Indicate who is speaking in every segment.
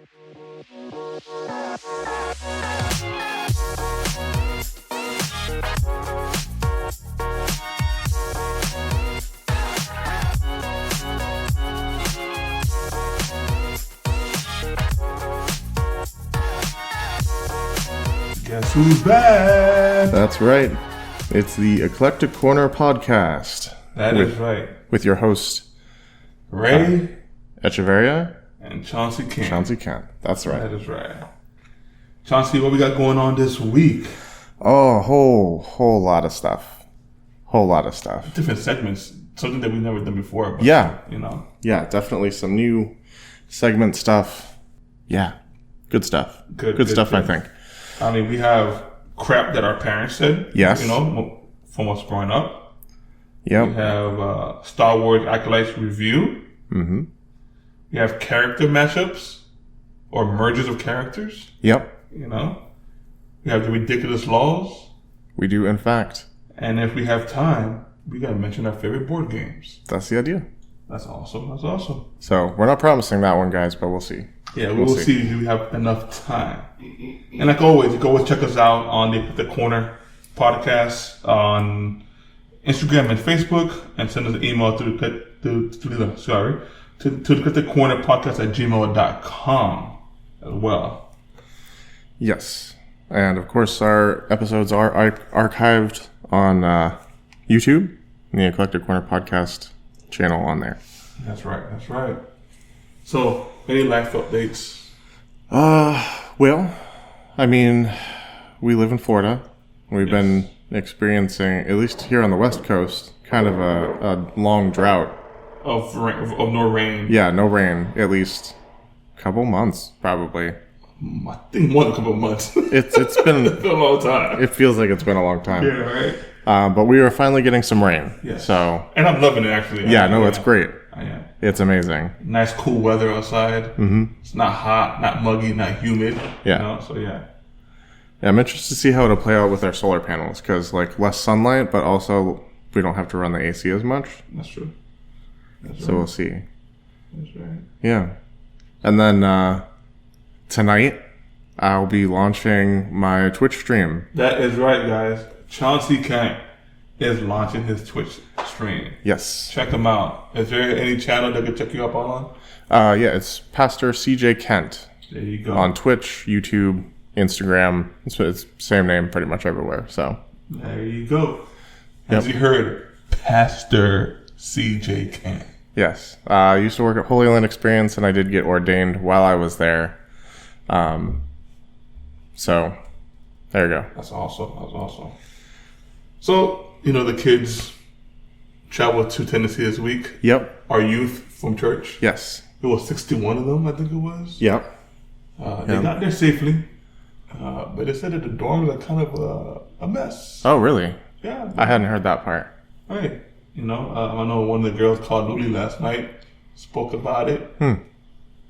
Speaker 1: Guess who's back?
Speaker 2: That's right. It's the Eclectic Corner podcast.
Speaker 1: That is right.
Speaker 2: With your host,
Speaker 1: Ray
Speaker 2: Echeverria
Speaker 1: and Chauncey Kent.
Speaker 2: Chauncey Kent. That's right.
Speaker 1: That is right. Chauncey, what we got going on this week?
Speaker 2: Oh, whole lot of stuff. Whole lot of stuff.
Speaker 1: Different segments. Something that we've never done before. But,
Speaker 2: yeah.
Speaker 1: You know.
Speaker 2: Yeah, definitely some new segment stuff. Yeah. Good stuff. Good stuff, I think.
Speaker 1: I mean, we have crap that our parents said.
Speaker 2: Yes.
Speaker 1: You know, from us growing up.
Speaker 2: Yep.
Speaker 1: We have Star Wars Acolyte review.
Speaker 2: Mm-hmm.
Speaker 1: We have character mashups or mergers of characters.
Speaker 2: Yep.
Speaker 1: You know. We have the ridiculous laws.
Speaker 2: We do, in fact.
Speaker 1: And if we have time, we got to mention our favorite board games.
Speaker 2: That's the idea.
Speaker 1: That's awesome.
Speaker 2: So, we're not promising that one, guys, but we'll see.
Speaker 1: Yeah, we'll see if we have enough time. And like always, you can always check us out on the Corner podcast on Instagram and Facebook, and send us an email to the Corner podcast at gmail.com as well.
Speaker 2: Yes. And of course, our episodes are archived on YouTube, the Eclectic Corner podcast channel on there.
Speaker 1: That's right. So, any life updates?
Speaker 2: Well, I mean, we live in Florida. We've been experiencing, at least here on the West Coast, kind of a long drought.
Speaker 1: Of no rain.
Speaker 2: Yeah, no rain. At least a couple months, probably.
Speaker 1: I think more than a couple of months.
Speaker 2: It's been
Speaker 1: a long time.
Speaker 2: It feels like it's been a long time.
Speaker 1: Yeah, right.
Speaker 2: But we are finally getting some rain.
Speaker 1: Yes.
Speaker 2: So.
Speaker 1: And I'm loving it, actually.
Speaker 2: It's great.
Speaker 1: I am.
Speaker 2: It's amazing.
Speaker 1: Nice, cool weather outside.
Speaker 2: Mm-hmm.
Speaker 1: It's not hot, not muggy, not humid.
Speaker 2: Yeah.
Speaker 1: You know? So, yeah.
Speaker 2: Yeah, I'm interested to see how it'll play out with our solar panels, because, like, less sunlight, but also we don't have to run the AC as much.
Speaker 1: That's true.
Speaker 2: So we'll see.
Speaker 1: That's right.
Speaker 2: Yeah. And then tonight, I'll be launching my Twitch stream.
Speaker 1: That is right, guys. Chauncey Kent is launching his Twitch stream.
Speaker 2: Yes.
Speaker 1: Check him out. Is there any channel that can check you up on?
Speaker 2: Yeah, it's Pastor CJ Kent.
Speaker 1: There you go.
Speaker 2: On Twitch, YouTube, Instagram. It's same name pretty much everywhere. So
Speaker 1: there you go. As you heard, Pastor CJ Kent.
Speaker 2: Yes. I used to work at Holy Land Experience, and I did get ordained while I was there. So there you go.
Speaker 1: That's awesome. So, you know, the kids traveled to Tennessee this week.
Speaker 2: Yep.
Speaker 1: Our youth from church.
Speaker 2: Yes.
Speaker 1: It was 61 of them, I think it was.
Speaker 2: Yep.
Speaker 1: They got there safely. But they said that the dorms are kind of a mess.
Speaker 2: Oh, really?
Speaker 1: Yeah.
Speaker 2: I hadn't heard that part.
Speaker 1: Right. You know, I know one of the girls called Luli last night, spoke about it. You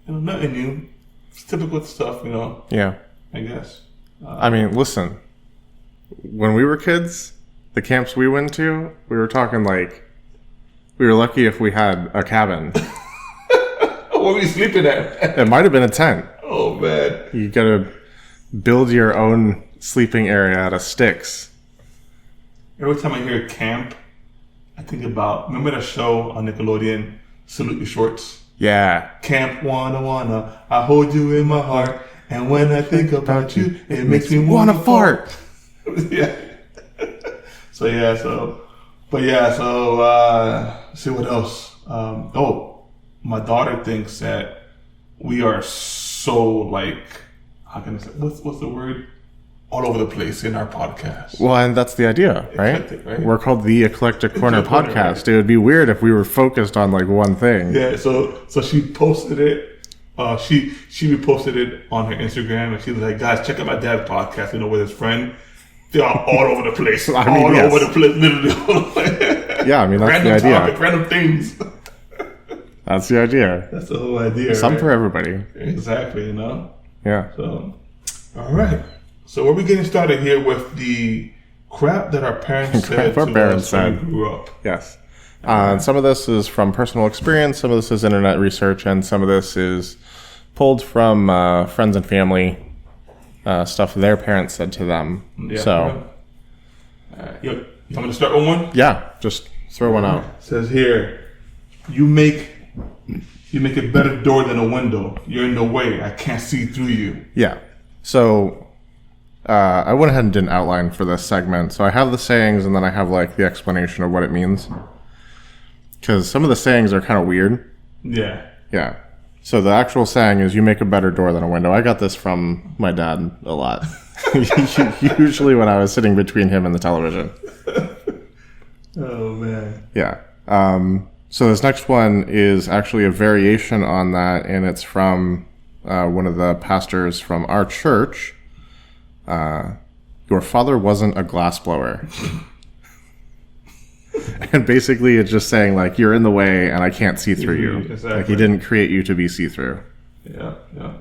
Speaker 1: know, nothing new. It's typical stuff, you know.
Speaker 2: Yeah.
Speaker 1: I guess.
Speaker 2: I mean, listen. When we were kids, the camps we went to, we were talking like, we were lucky if we had a cabin.
Speaker 1: Where were you sleeping at?
Speaker 2: It might have been a tent.
Speaker 1: Oh, man.
Speaker 2: You gotta build your own sleeping area out of sticks.
Speaker 1: Every time I hear camp, I think about, remember that show on Nickelodeon, Salute Your Shorts?
Speaker 2: Yeah.
Speaker 1: Camp wanna, I hold you in my heart. And when I think about you, it makes me wanna fart. Yeah. So, see what else. My daughter thinks that we are so, like, how can I say, what's the word? All over the place in our podcast.
Speaker 2: Well, and that's the idea, right?
Speaker 1: Eclectic, right?
Speaker 2: We're called the Eclectic Corner podcast. Right? It would be weird if we were focused on like one thing.
Speaker 1: Yeah, so she posted it. She reposted it on her Instagram, and she was like, "Guys, check out my dad's podcast. You know, with his friend. They are all over the place. Over the place, literally.
Speaker 2: Yeah, I mean that's
Speaker 1: random
Speaker 2: the idea.
Speaker 1: Topic, random things.
Speaker 2: That's the idea.
Speaker 1: That's the whole idea.
Speaker 2: Some for everybody.
Speaker 1: Exactly. You know.
Speaker 2: Yeah.
Speaker 1: So, all right. So we're getting started here with the crap that our parents said to us when we grew up.
Speaker 2: Yes. And some of this is from personal experience, some of this is internet research, and some of this is pulled from friends and family stuff their parents said to them.
Speaker 1: Yeah.
Speaker 2: So,
Speaker 1: You want me to start with one?
Speaker 2: yeah, just throw one out.
Speaker 1: It says here, you make a better door than a window. You're in the way. I can't see through you.
Speaker 2: Yeah. So, I went ahead and did an outline for this segment. So I have the sayings and then I have like the explanation of what it means. Because some of the sayings are kind of weird.
Speaker 1: Yeah.
Speaker 2: Yeah. So the actual saying is, you make a better door than a window. I got this from my dad a lot. Usually when I was sitting between him and the television.
Speaker 1: Oh, man.
Speaker 2: Yeah. So this next one is actually a variation on that, and it's from one of the pastors from our church. Your father wasn't a glassblower. And basically it's just saying, like, you're in the way and I can't see through you.
Speaker 1: Exactly.
Speaker 2: Like, he didn't create you to be see-through.
Speaker 1: Yeah. Let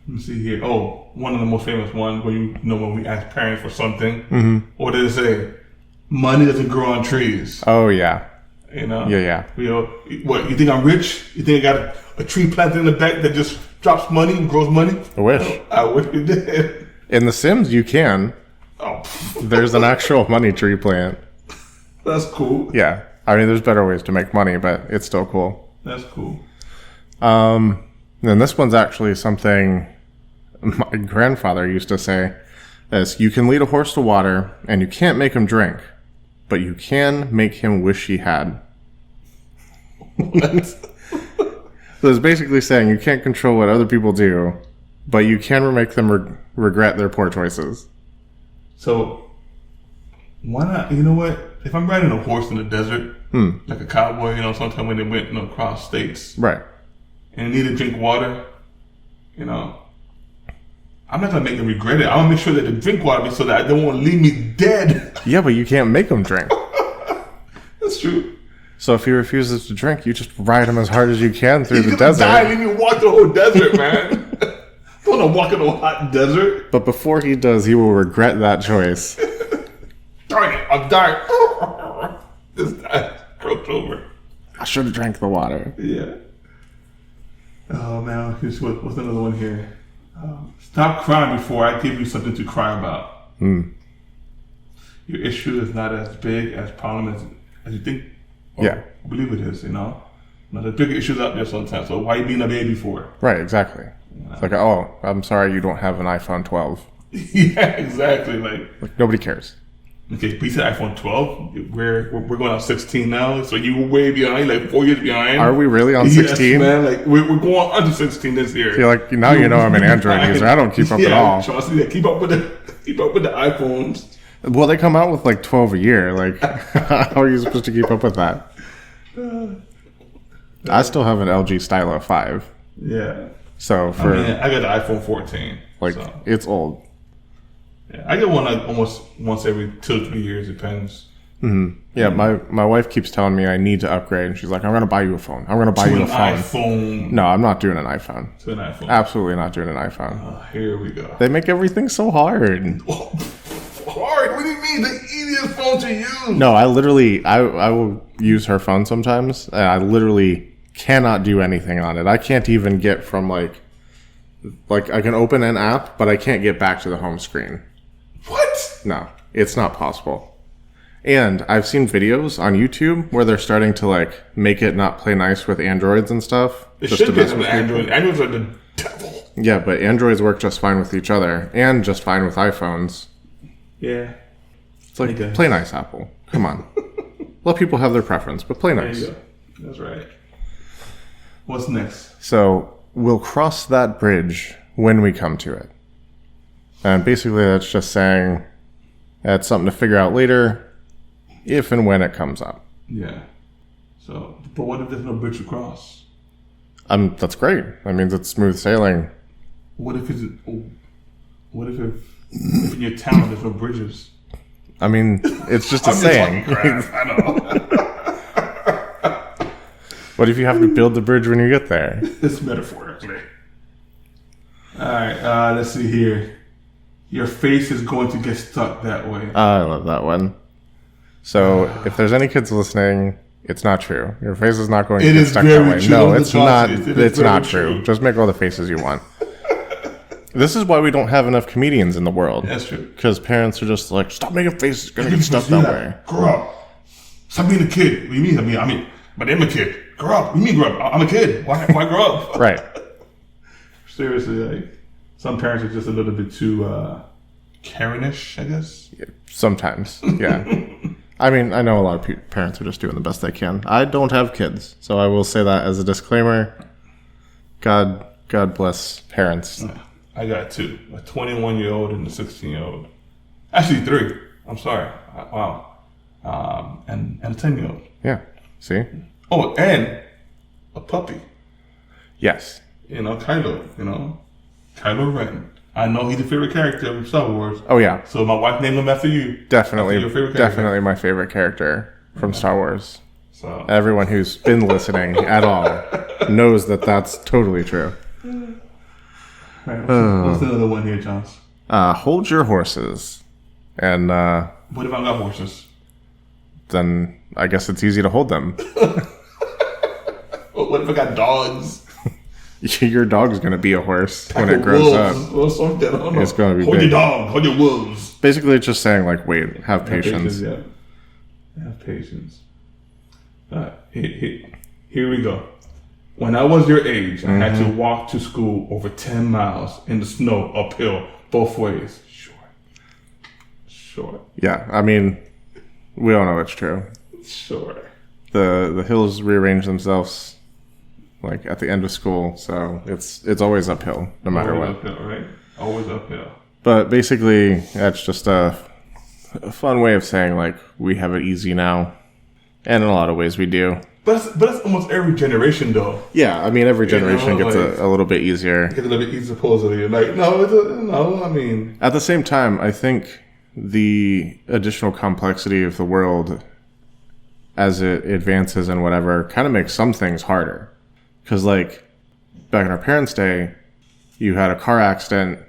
Speaker 1: me see here. Oh, one of the most famous ones where when we ask parents for something, what did it say? Money doesn't grow on trees.
Speaker 2: Oh, yeah.
Speaker 1: You know?
Speaker 2: Yeah.
Speaker 1: What, you think I'm rich? You think I got a tree planted in the back that just drops money and grows money?
Speaker 2: I wish.
Speaker 1: I wish you did.
Speaker 2: In The Sims, you can.
Speaker 1: Oh.
Speaker 2: There's an actual money tree plant.
Speaker 1: That's cool.
Speaker 2: Yeah. I mean, there's better ways to make money, but it's still cool.
Speaker 1: That's cool.
Speaker 2: And this one's actually something my grandfather used to say, is you can lead a horse to water and you can't make him drink, but you can make him wish he had.
Speaker 1: What?
Speaker 2: So it's basically saying you can't control what other people do, but you can make them regret their poor choices.
Speaker 1: So, why not? You know what? If I'm riding a horse in the desert, like a cowboy, sometime when they went across states,
Speaker 2: Right.
Speaker 1: and they need to drink water, I'm not gonna make them regret it. I'm gonna make sure that they drink water so that they won't leave me dead.
Speaker 2: Yeah, but you can't make him drink.
Speaker 1: That's true.
Speaker 2: So if he refuses to drink, you just ride him as hard as you can through
Speaker 1: He's
Speaker 2: the
Speaker 1: gonna
Speaker 2: desert.
Speaker 1: die and leave me walk the whole desert, man. Don't wanna walk in a hot desert.
Speaker 2: But before he does, he will regret that choice.
Speaker 1: Darn it, I'm dying. This guy croaked over.
Speaker 2: I should have drank the water.
Speaker 1: Yeah. Oh man, what's another one here? Stop crying before I give you something to cry about. Your issue is not as big as problem as you think.
Speaker 2: Yeah.
Speaker 1: I believe it is, Now, there's bigger issues out there sometimes. So why are you being a baby for?
Speaker 2: Right, exactly. It's like, oh, I'm sorry you don't have an iPhone 12.
Speaker 1: Yeah, exactly.
Speaker 2: Like, nobody cares.
Speaker 1: Okay, we said iPhone 12. We're going on 16 now, so you were way behind, like 4 years behind.
Speaker 2: Are we really on 16?
Speaker 1: Yes, man. Like we're going on to 16 this year.
Speaker 2: You're like, now you know I'm an Android user. I don't keep up at all.
Speaker 1: Trust me, keep up with the iPhones.
Speaker 2: Well, they come out with like 12 a year. Like, how are you supposed to keep up with that? I still have an LG Stylo 5.
Speaker 1: Yeah.
Speaker 2: So
Speaker 1: I got the iPhone 14.
Speaker 2: Like,
Speaker 1: so.
Speaker 2: It's old.
Speaker 1: Yeah, I get one like almost once every 2 or 3 years. Depends.
Speaker 2: Mm-hmm. Yeah, my wife keeps telling me I need to upgrade, and she's like, "I'm going to buy you a phone. I'm going to buy you a phone."
Speaker 1: iPhone.
Speaker 2: No, I'm not doing an iPhone.
Speaker 1: To an iPhone.
Speaker 2: Absolutely not doing an iPhone.
Speaker 1: Here we go.
Speaker 2: They make everything so hard.
Speaker 1: Hard? What do you mean? The easiest phone to use?
Speaker 2: No, I will use her phone sometimes, and I literally cannot do anything on it. I can't even get from like I can open an app, but I can't get back to the home screen.
Speaker 1: What?
Speaker 2: No, it's not possible. And I've seen videos on YouTube where they're starting to like make it not play nice with Androids and stuff.
Speaker 1: It should be with Android. Androids are the devil.
Speaker 2: Yeah, but Androids work just fine with each other and just fine with iPhones.
Speaker 1: Yeah.
Speaker 2: It's like, play nice, Apple. Come on. Let people have their preference, but play nice.
Speaker 1: There you go. That's right. What's next?
Speaker 2: So, we'll cross that bridge when we come to it. And basically that's just saying that's something to figure out later, if and when it comes up.
Speaker 1: Yeah. So, but what if there's no bridge to cross?
Speaker 2: That's great. That means it's smooth sailing.
Speaker 1: What if if in your town there's no bridges?
Speaker 2: I mean, it's just a saying.
Speaker 1: I know.
Speaker 2: What if you have to build the bridge when you get there?
Speaker 1: It's metaphorically. All right. Let's see here. Your face is going to get stuck that way.
Speaker 2: I love that one. So, if there's any kids listening, It's not true. Your face is not going to
Speaker 1: It
Speaker 2: get
Speaker 1: is
Speaker 2: stuck that
Speaker 1: very
Speaker 2: way.
Speaker 1: true.
Speaker 2: No,
Speaker 1: It
Speaker 2: it's
Speaker 1: is
Speaker 2: not.
Speaker 1: very
Speaker 2: It's not
Speaker 1: true.
Speaker 2: true. Just make all the faces you want. This is why we don't have enough comedians in the world.
Speaker 1: That's true.
Speaker 2: Because parents are just like, stop making faces. It's going to get stuck that way.
Speaker 1: Grow up. Stop being a kid. What do you mean? I mean, but I'm a kid. Grow up. What do you mean grow up? I'm a kid. Why grow up?
Speaker 2: Right.
Speaker 1: Seriously, like, some parents are just a little bit too Karenish, I guess.
Speaker 2: Sometimes. Yeah. I mean, I know a lot of parents are just doing the best they can. I don't have kids, so I will say that as a disclaimer. God bless parents.
Speaker 1: I got two, a 21-year-old and a 16-year-old. Actually, three. I'm sorry. Wow. And a 10-year-old.
Speaker 2: Yeah. See?
Speaker 1: Oh, and a puppy.
Speaker 2: Yes.
Speaker 1: Kylo Ren. I know he's a favorite character of Star Wars.
Speaker 2: Oh, yeah.
Speaker 1: So my wife named him after you.
Speaker 2: Definitely.
Speaker 1: After your favorite character.
Speaker 2: Definitely my favorite character from Star Wars.
Speaker 1: So
Speaker 2: Everyone who's been listening at all knows that that's totally true.
Speaker 1: right, what's another one here, Johns?
Speaker 2: Hold your horses. And
Speaker 1: What if I got horses?
Speaker 2: then I guess it's easy to hold them.
Speaker 1: What if I got dogs?
Speaker 2: Your dog's going to be a horse when it
Speaker 1: Like
Speaker 2: grows
Speaker 1: wolves
Speaker 2: up.
Speaker 1: or something. I don't know.
Speaker 2: It's going to be
Speaker 1: hold
Speaker 2: big.
Speaker 1: your dog. Hold your wolves.
Speaker 2: Basically, it's just saying, like, wait, have patience.
Speaker 1: Yeah. Have patience. Here we go. When I was your age, I had to walk to school over 10 miles in the snow uphill both ways. Short.
Speaker 2: Yeah, I mean, we all know it's true.
Speaker 1: Sure.
Speaker 2: The hills rearrange themselves, like, at the end of school, so it's always uphill, no matter
Speaker 1: Always
Speaker 2: what.
Speaker 1: uphill, right? Always uphill.
Speaker 2: But basically, that's just a fun way of saying, like, we have it easy now. And in a lot of ways, we do.
Speaker 1: But that's almost every generation, though.
Speaker 2: Yeah, I mean, every generation gets
Speaker 1: like-
Speaker 2: a little bit easier.
Speaker 1: It's a little bit easy, supposedly. You're like, no, I mean...
Speaker 2: At the same time, I think the additional complexity of the world as it advances and whatever kind of makes some things harder. Because, like, back in our parents' day, you had a car accident,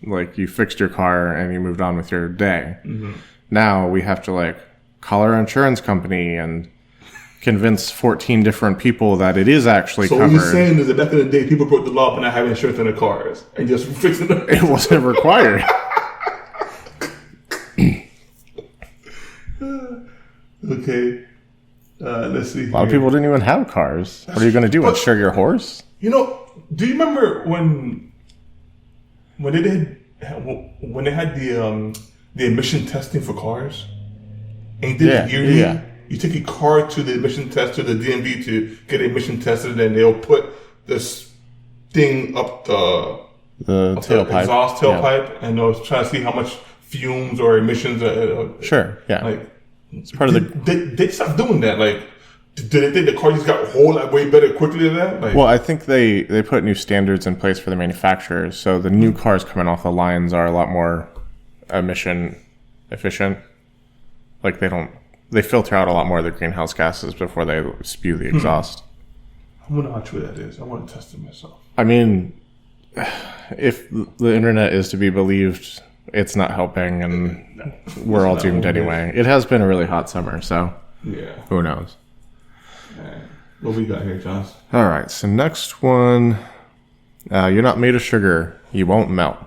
Speaker 2: like, you fixed your car and you moved on with your day. Mm-hmm. Now we have to, like, call our insurance company and convince 14 different people that it is actually
Speaker 1: So
Speaker 2: covered.
Speaker 1: what you're saying is that back in the day, people broke the law for not having insurance on their cars and just fixing them.
Speaker 2: It wasn't required.
Speaker 1: Okay. Let's see.
Speaker 2: A lot of people didn't even have cars. What are you going to do? Insure your horse?
Speaker 1: You know, do you remember when they had the emission testing for cars? And you did it yearly?
Speaker 2: Yeah.
Speaker 1: You take your car to the emission test to the DMV to get emission tested, and they'll put this thing up the
Speaker 2: Tailpipe.
Speaker 1: exhaust tailpipe, and they'll try to see how much fumes or emissions.
Speaker 2: Sure, yeah.
Speaker 1: Like,
Speaker 2: It's part of the...
Speaker 1: they stopped doing that. Like, did they think the car just got a whole lot way better quickly than that? Like,
Speaker 2: Well, I think they put new standards in place for the manufacturers, so the new cars coming off the lines are a lot more emission efficient. Like, they filter out a lot more of the greenhouse gases before they spew the exhaust.
Speaker 1: I wonder how true that is. I want to test it myself.
Speaker 2: I mean, if the internet is to be believed, it's not helping, and we're all doomed anyway. It has been a really hot summer, so
Speaker 1: Yeah.
Speaker 2: who knows?
Speaker 1: What we got here, John?
Speaker 2: All right, so next one, you're not made of sugar, you won't melt.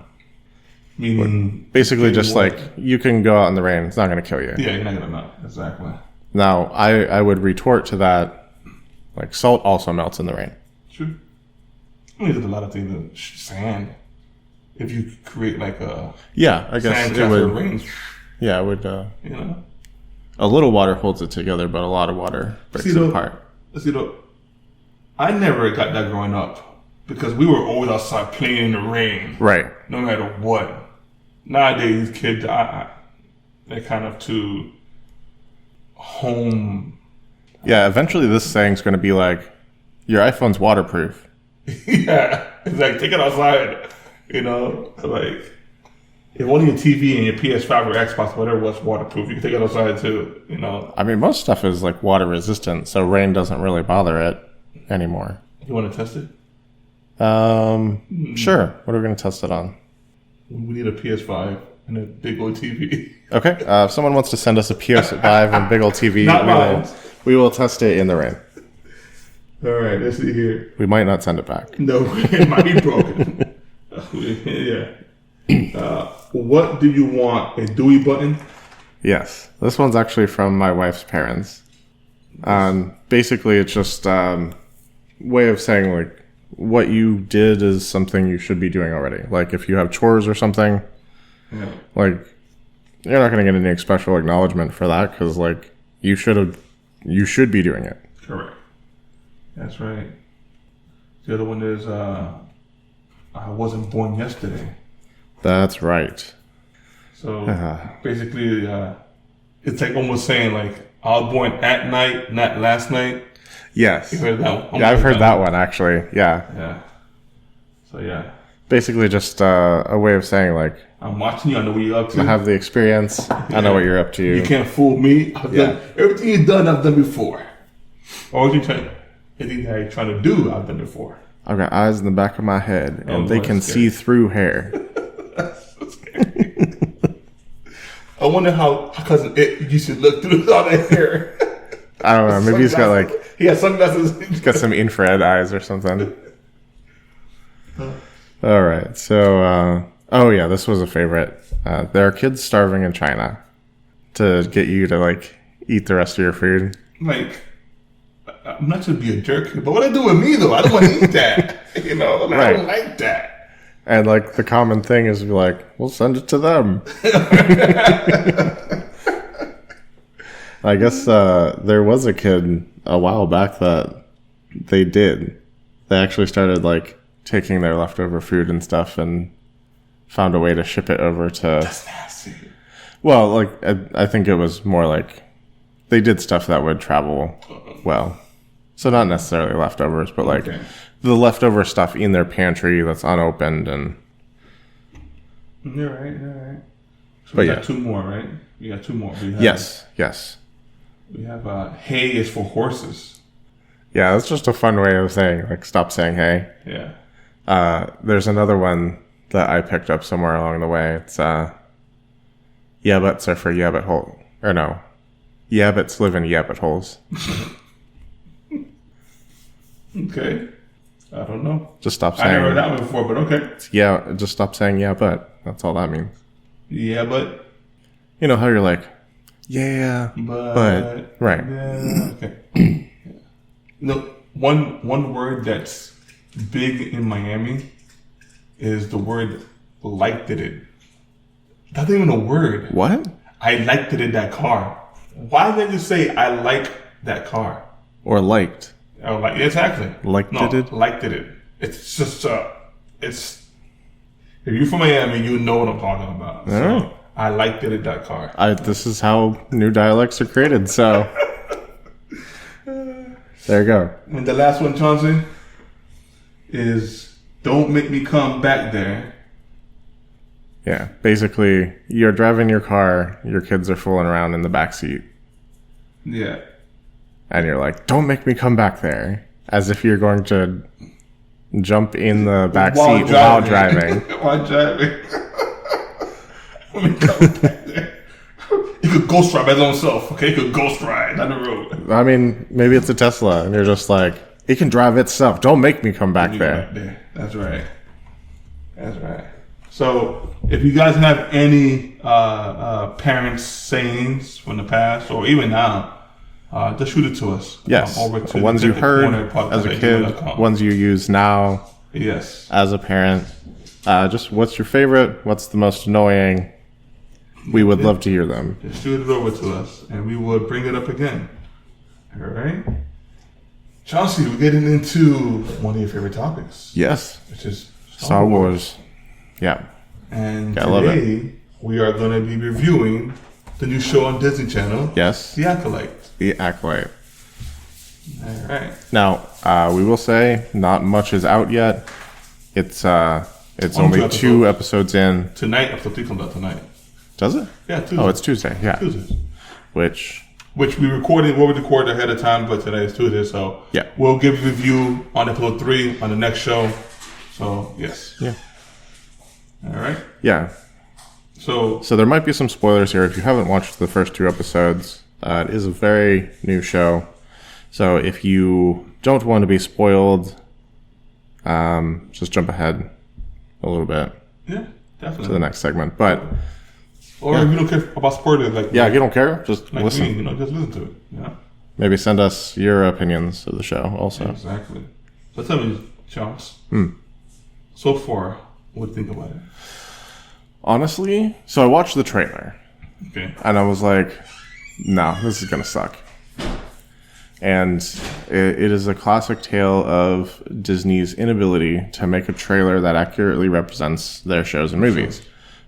Speaker 1: Meaning,
Speaker 2: Basically, just
Speaker 1: what?
Speaker 2: like, you can go out in the rain, it's not going to kill you.
Speaker 1: Yeah, you're not gonna melt. Exactly.
Speaker 2: Now, I would retort to that, like, salt also melts in the rain.
Speaker 1: True. I mean, there's a lot of things. Sand. If you create like a
Speaker 2: Yeah, I guess
Speaker 1: sand
Speaker 2: it
Speaker 1: castle
Speaker 2: would.
Speaker 1: rings,
Speaker 2: Yeah, it would.
Speaker 1: you know.
Speaker 2: A little water holds it together, but a lot of water breaks it apart.
Speaker 1: See, though, I never got that growing up because we were always outside playing in the rain,
Speaker 2: Right.
Speaker 1: no matter what. Nowadays, kids, they're kind of too home.
Speaker 2: Yeah, eventually this saying's going to be like, your iPhone's waterproof.
Speaker 1: Yeah, it's like take it outside, you know. Like if only your TV and your PS5 or Xbox, whatever was waterproof, you can take it outside too, you know.
Speaker 2: I mean, most stuff is like water resistant, so rain doesn't really bother it anymore.
Speaker 1: You want to test it?
Speaker 2: Sure. What are we going to test it on?
Speaker 1: We need a PS5 and a big old TV.
Speaker 2: Okay. If someone wants to send us a PS5 and big old TV,
Speaker 1: Not mine.
Speaker 2: we will test it in the rain.
Speaker 1: All right, let's see here.
Speaker 2: We might not send it back.
Speaker 1: No, it might be broken. Yeah. What do you want? A Dewey button?
Speaker 2: Yes. This one's actually from my wife's parents. Basically, it's just way of saying, like, what you did is something you should be doing already. Like, if you have chores or something, like, you're not going to get any special acknowledgement for that because, like, you should be doing it.
Speaker 1: Correct. That's right. The other one is, I wasn't born yesterday.
Speaker 2: That's right.
Speaker 1: So basically, it's like almost saying like I was born at night, not last night.
Speaker 2: Yes.
Speaker 1: You heard that one?
Speaker 2: Yeah, I've heard that one actually. Yeah.
Speaker 1: Yeah. So yeah.
Speaker 2: Basically, just a way of saying like
Speaker 1: I'm watching you. I know what you're up to.
Speaker 2: I have the experience. I know what you're up to.
Speaker 1: You can't fool me. I've done everything you've done. I've done before. Or anything that you're trying to do, I've done before.
Speaker 2: I've got eyes in the back of my head, and they can see through hair.
Speaker 1: That's so scary. I wonder how Cousin It used to look through all that hair.
Speaker 2: I don't know. Maybe he's got like
Speaker 1: he has sunglasses.
Speaker 2: He's got some infrared eyes or something. All right. So, oh yeah, this was a favorite. There are kids starving in China to get you to like eat the rest of your food.
Speaker 1: Like, I'm not trying to be a jerk, but what I do with me though, I don't want to eat that. You know, like, I don't like that.
Speaker 2: And like the common thing is be like, we'll send it to them. I guess there was a kid a while back that they did. They actually started like taking their leftover food and stuff and found a way to ship it over to.
Speaker 1: That's nasty.
Speaker 2: Well, like I think it was more like they did stuff that would travel well. So not necessarily leftovers, but like the leftover stuff in their pantry that's unopened and.
Speaker 1: You're right. So
Speaker 2: but
Speaker 1: we got two more, right? We got two more.
Speaker 2: Yes.
Speaker 1: We have hay is for horses.
Speaker 2: Yeah, that's just a fun way of saying like stop saying hey.
Speaker 1: Yeah.
Speaker 2: There's another one that I picked up somewhere along the way. It's yabbits are for yabbit hole or no. Yabbits live in yabbit holes.
Speaker 1: Okay. I don't know.
Speaker 2: Just stop saying.
Speaker 1: I never heard that one before, but okay.
Speaker 2: Yeah, just stop saying yeah, but. That's all that means.
Speaker 1: Yeah, but.
Speaker 2: You know how you're like, yeah, but right.
Speaker 1: Yeah, okay. No, one word that's big in Miami is the word liked it. That's not even a word.
Speaker 2: What?
Speaker 1: I liked it in that car. Why didn't you say I like that car?
Speaker 2: Or liked.
Speaker 1: Oh, like exactly.
Speaker 2: Liked it.
Speaker 1: Liked it. It's just it's. If you're from Miami, you know what I'm talking about. So I liked it in that car.
Speaker 2: This is how new dialects are created. So there you go.
Speaker 1: And the last one, Chauncey, is don't make me come back there.
Speaker 2: Yeah, basically, you're driving your car, your kids are fooling around in the back seat.
Speaker 1: Yeah.
Speaker 2: And you're like, don't make me come back there. As if you're going to jump in the back seat while driving.
Speaker 1: While driving. Let me come back there. He could ghost ride by his own self, okay? He could ghost ride down the road.
Speaker 2: I mean, maybe it's a Tesla, and you're just like, it can drive itself. Don't make me come back there.
Speaker 1: That's right. So, if you guys have any parents' sayings from the past, or even now, just shoot it to us.
Speaker 2: Yes.
Speaker 1: Over to
Speaker 2: ones you heard as a kid, ones you use now.
Speaker 1: Yes.
Speaker 2: As a parent. Just what's your favorite? What's the most annoying? We would love to hear them.
Speaker 1: Just shoot it over to us, and we will bring it up again. All right. Chauncey, we're getting into one of your favorite topics.
Speaker 2: Yes.
Speaker 1: Which is
Speaker 2: Star Wars. Yeah.
Speaker 1: And today, we are going to be reviewing the new show on Disney Channel.
Speaker 2: Yes.
Speaker 1: The Acolyte.
Speaker 2: The Acolyte.
Speaker 1: All right.
Speaker 2: Now, we will say not much is out yet. It's only 2 episodes in.
Speaker 1: Tonight, episode 3 comes out tonight.
Speaker 2: Does it?
Speaker 1: Yeah, Tuesday.
Speaker 2: Oh, it's Tuesday. Yeah.
Speaker 1: Tuesdays.
Speaker 2: Which
Speaker 1: we'll record ahead of time, but today is Tuesday, so
Speaker 2: yeah.
Speaker 1: We'll give you a review on episode 3 on the next show. So, yes.
Speaker 2: Yeah.
Speaker 1: All right.
Speaker 2: Yeah.
Speaker 1: So
Speaker 2: there might be some spoilers here if you haven't watched the first 2 episodes. It is a very new show. So if you don't want to be spoiled, just jump ahead a little bit
Speaker 1: yeah, definitely
Speaker 2: to the next segment. But
Speaker 1: or if you don't care about spoilers, like
Speaker 2: if you don't care, just
Speaker 1: like
Speaker 2: listen.
Speaker 1: me, just listen to it. Yeah,
Speaker 2: Maybe send us your opinions of the show also.
Speaker 1: exactly. So tell me, Charles. So far, what do you think about it?
Speaker 2: Honestly, so I watched the trailer.
Speaker 1: Okay.
Speaker 2: And I was like, no, this is going to suck. And it is a classic tale of Disney's inability to make a trailer that accurately represents their shows and movies.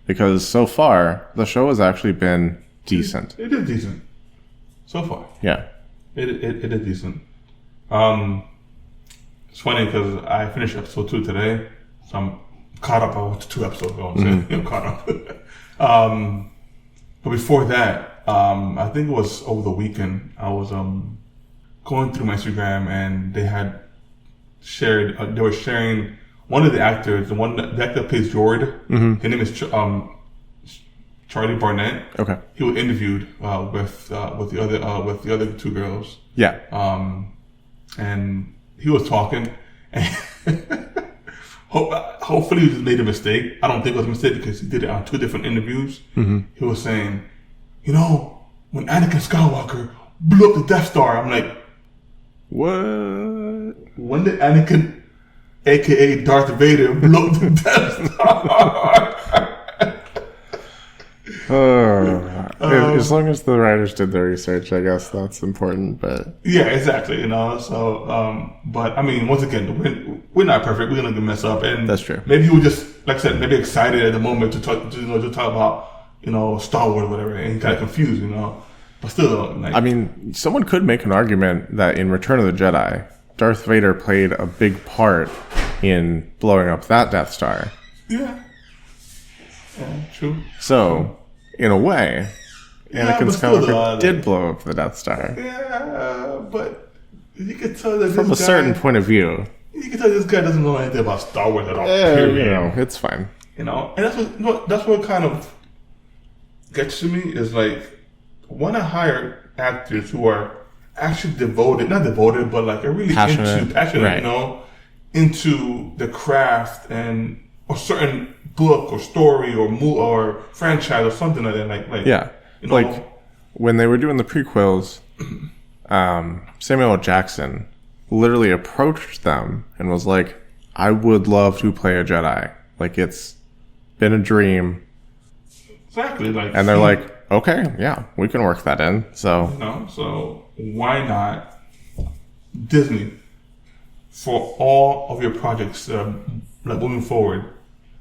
Speaker 2: Because so far, the show has actually been decent.
Speaker 1: It is decent. So far.
Speaker 2: Yeah.
Speaker 1: It is decent. It's funny because I finished episode 2 today. So I'm caught up. I watched 2 episodes ago. I'm caught up. But before that, I think it was over the weekend, I was going through my Instagram and they had shared, they were sharing one of the actors, the actor that plays Jord. His name is Charlie Barnett.
Speaker 2: Okay.
Speaker 1: He was interviewed with the other 2 girls.
Speaker 2: Yeah.
Speaker 1: And he was talking, and hopefully he just made a mistake. I don't think it was a mistake because he did it on 2 different interviews. He was saying, when Anakin Skywalker blew up the Death Star, I'm like,
Speaker 2: what?
Speaker 1: When did Anakin, aka Darth Vader, blow up the Death Star?
Speaker 2: As long as the writers did their research, I guess that's important. But
Speaker 1: yeah, exactly. So, but I mean, once again, we're not perfect. We're gonna mess up, and
Speaker 2: that's true.
Speaker 1: Maybe he was just, like I said, maybe excited at the moment to talk, to talk about Star Wars or whatever, and he got confused, But still,
Speaker 2: I mean, someone could make an argument that in Return of the Jedi, Darth Vader played a big part in blowing up that Death Star.
Speaker 1: Yeah, true.
Speaker 2: So, in a way, Anakin Skywalker did blow up the Death Star.
Speaker 1: Yeah, but you could tell that
Speaker 2: from a certain point of view.
Speaker 1: You can tell this guy doesn't know anything about Star Wars at all. Period.
Speaker 2: It's fine.
Speaker 1: And that's what kind of gets to me is like, when I hire actors who are actually not devoted, but like are really passionate, right. Into the craft and a certain book or story or franchise or something like that.
Speaker 2: Yeah. Like when they were doing the prequels, Samuel L. Jackson literally approached them and was like, I would love to play a Jedi. Like, it's been a dream.
Speaker 1: Exactly.
Speaker 2: And they're like, okay, yeah, we can work that in. So,
Speaker 1: so why not Disney, for all of your projects moving forward,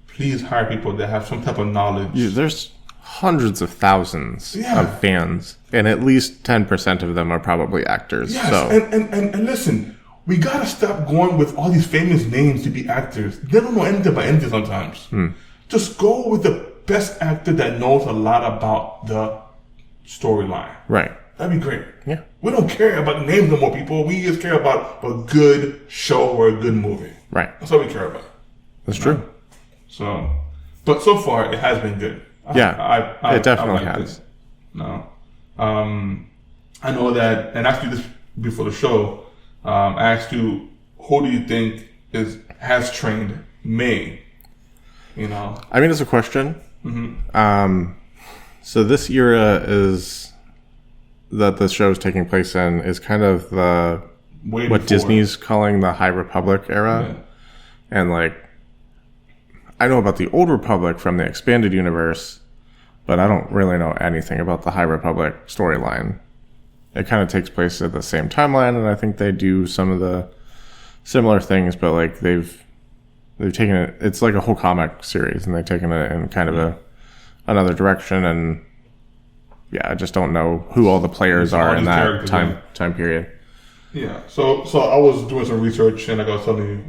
Speaker 1: please hire people that have some type of knowledge.
Speaker 2: There's hundreds of thousands of fans, and at least 10% of them are probably actors.
Speaker 1: Yes,
Speaker 2: so.
Speaker 1: and listen, we gotta stop going with all these famous names to be actors. They don't know anything about anything sometimes. Just go with the best actor that knows a lot about the storyline.
Speaker 2: Right.
Speaker 1: That'd be great.
Speaker 2: Yeah.
Speaker 1: We don't care about the names no more, people. We just care about a good show or a good movie.
Speaker 2: Right.
Speaker 1: That's all we care about.
Speaker 2: That's true.
Speaker 1: So, but so far it has been good.
Speaker 2: It definitely has.
Speaker 1: No. I know that, and actually this before the show, I asked you, who do you think has trained May?
Speaker 2: I mean, it's a question. So this era that the show is taking place in is kind of what Disney's calling the High Republic era. Yeah. And like, I know about the Old Republic from the expanded universe, but I don't really know anything about the High Republic storyline. It kind of takes place at the same timeline, and I think they do some of the similar things, but like they've taken it. It's like a whole comic series, and they've taken it in kind of another direction. And yeah, I just don't know who all the players are in that time period.
Speaker 1: Yeah. So I was doing some research, and like I was telling you,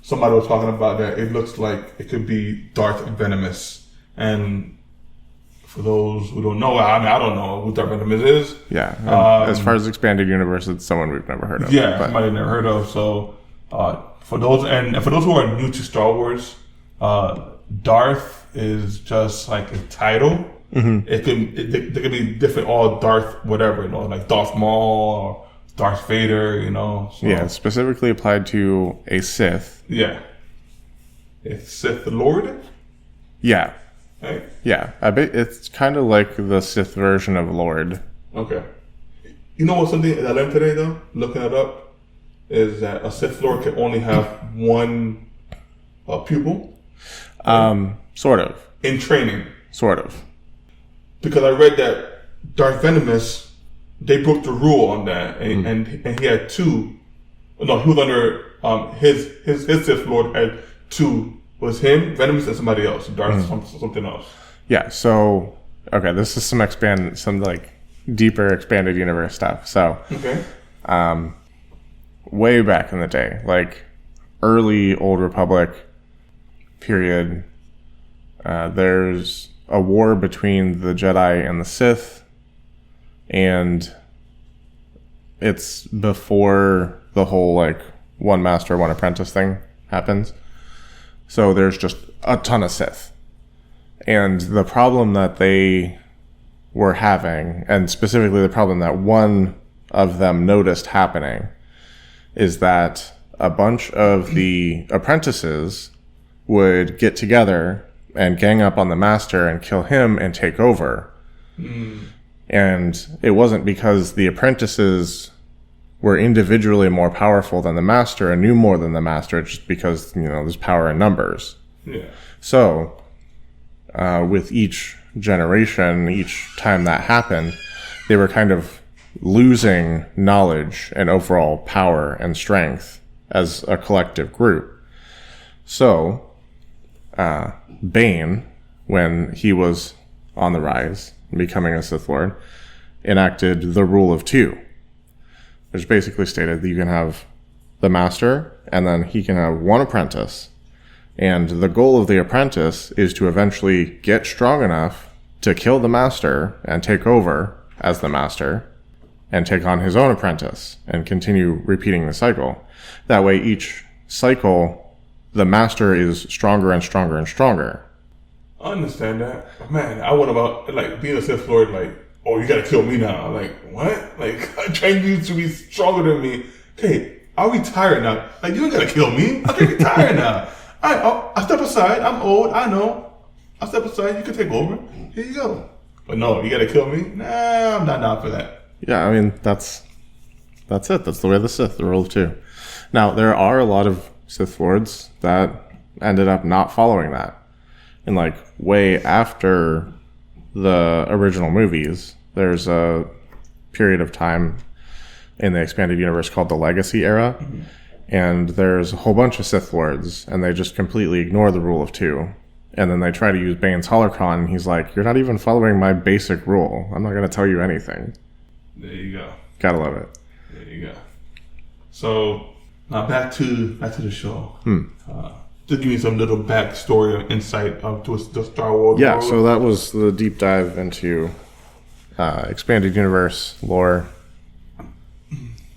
Speaker 1: somebody was talking about that it looks like it could be Darth Venomous. And for those who don't know, I don't know who Darth Venomous is.
Speaker 2: Yeah. As far as expanded universe, it's someone we've never heard of.
Speaker 1: Yeah, somebody I've never heard of. So for those who are new to Star Wars, Darth is just like a title. Mm-hmm. There could be different, all Darth whatever, like Darth Maul or Darth Vader, So,
Speaker 2: yeah, specifically applied to a Sith.
Speaker 1: Yeah. A Sith Lord?
Speaker 2: Yeah.
Speaker 1: Right?
Speaker 2: Yeah. I bet it's kind of like the Sith version of Lord.
Speaker 1: Okay. You know what, something that I learned today, though, looking it up, is that a Sith Lord can only have one pupil.
Speaker 2: Sort of.
Speaker 1: In training.
Speaker 2: Sort of.
Speaker 1: Because I read that Darth Venomous, they broke the rule on that, and he had two. No, he was under his Sith Lord had two. Was him, Venomous, and somebody else. Darth something else.
Speaker 2: Yeah. So okay, this is some like deeper expanded universe stuff. So
Speaker 1: okay.
Speaker 2: Way back in the day, like early Old Republic period, there's a war between the Jedi and the Sith, and it's before the whole like one master, one apprentice thing happens. So there's just a ton of Sith. And the problem that they were having, and specifically the problem that one of them noticed happening, is that a bunch of the apprentices would get together and gang up on the master and kill him and take over. And it wasn't because the apprentices were individually more powerful than the master and knew more than the master, it's just because, there's power in numbers.
Speaker 1: Yeah.
Speaker 2: So, with each generation, each time that happened, they were kind of losing knowledge and overall power and strength as a collective group. So, Bane, when he was on the rise, becoming a Sith Lord, enacted the rule of two, which basically stated that you can have the master and then he can have one apprentice. And the goal of the apprentice is to eventually get strong enough to kill the master and take over as the master and take on his own apprentice and continue repeating the cycle. That way, each cycle, the master is stronger and stronger and stronger.
Speaker 1: I understand that. Man, I went about, like, being a Sith Lord, like, oh, you gotta kill me now. Like, what? Like, I trained you to be stronger than me. Okay, I'll retire now. Like, you don't gotta kill me. I can retire now. I step aside. I'm old. I know. I'll step aside. You can take over. Here you go. But no, you gotta kill me? Nah, I'm not down for that.
Speaker 2: Yeah, I mean, that's it. That's the way of the Sith, the rule of two. Now, there are a lot of Sith Lords that ended up not following that. And, like, way after the original movies, there's a period of time in the expanded universe called the Legacy Era. Mm-hmm. And there's a whole bunch of Sith Lords, and they just completely ignore the rule of two. And then they try to use Bane's holocron, and he's like, you're not even following my basic rule. I'm not going to tell you anything.
Speaker 1: There you go.
Speaker 2: Gotta love it.
Speaker 1: There you go. So, now back to the show. Just give me some little backstory or insight to the Star Wars
Speaker 2: Yeah,
Speaker 1: world.
Speaker 2: So that was the deep dive into expanded universe lore.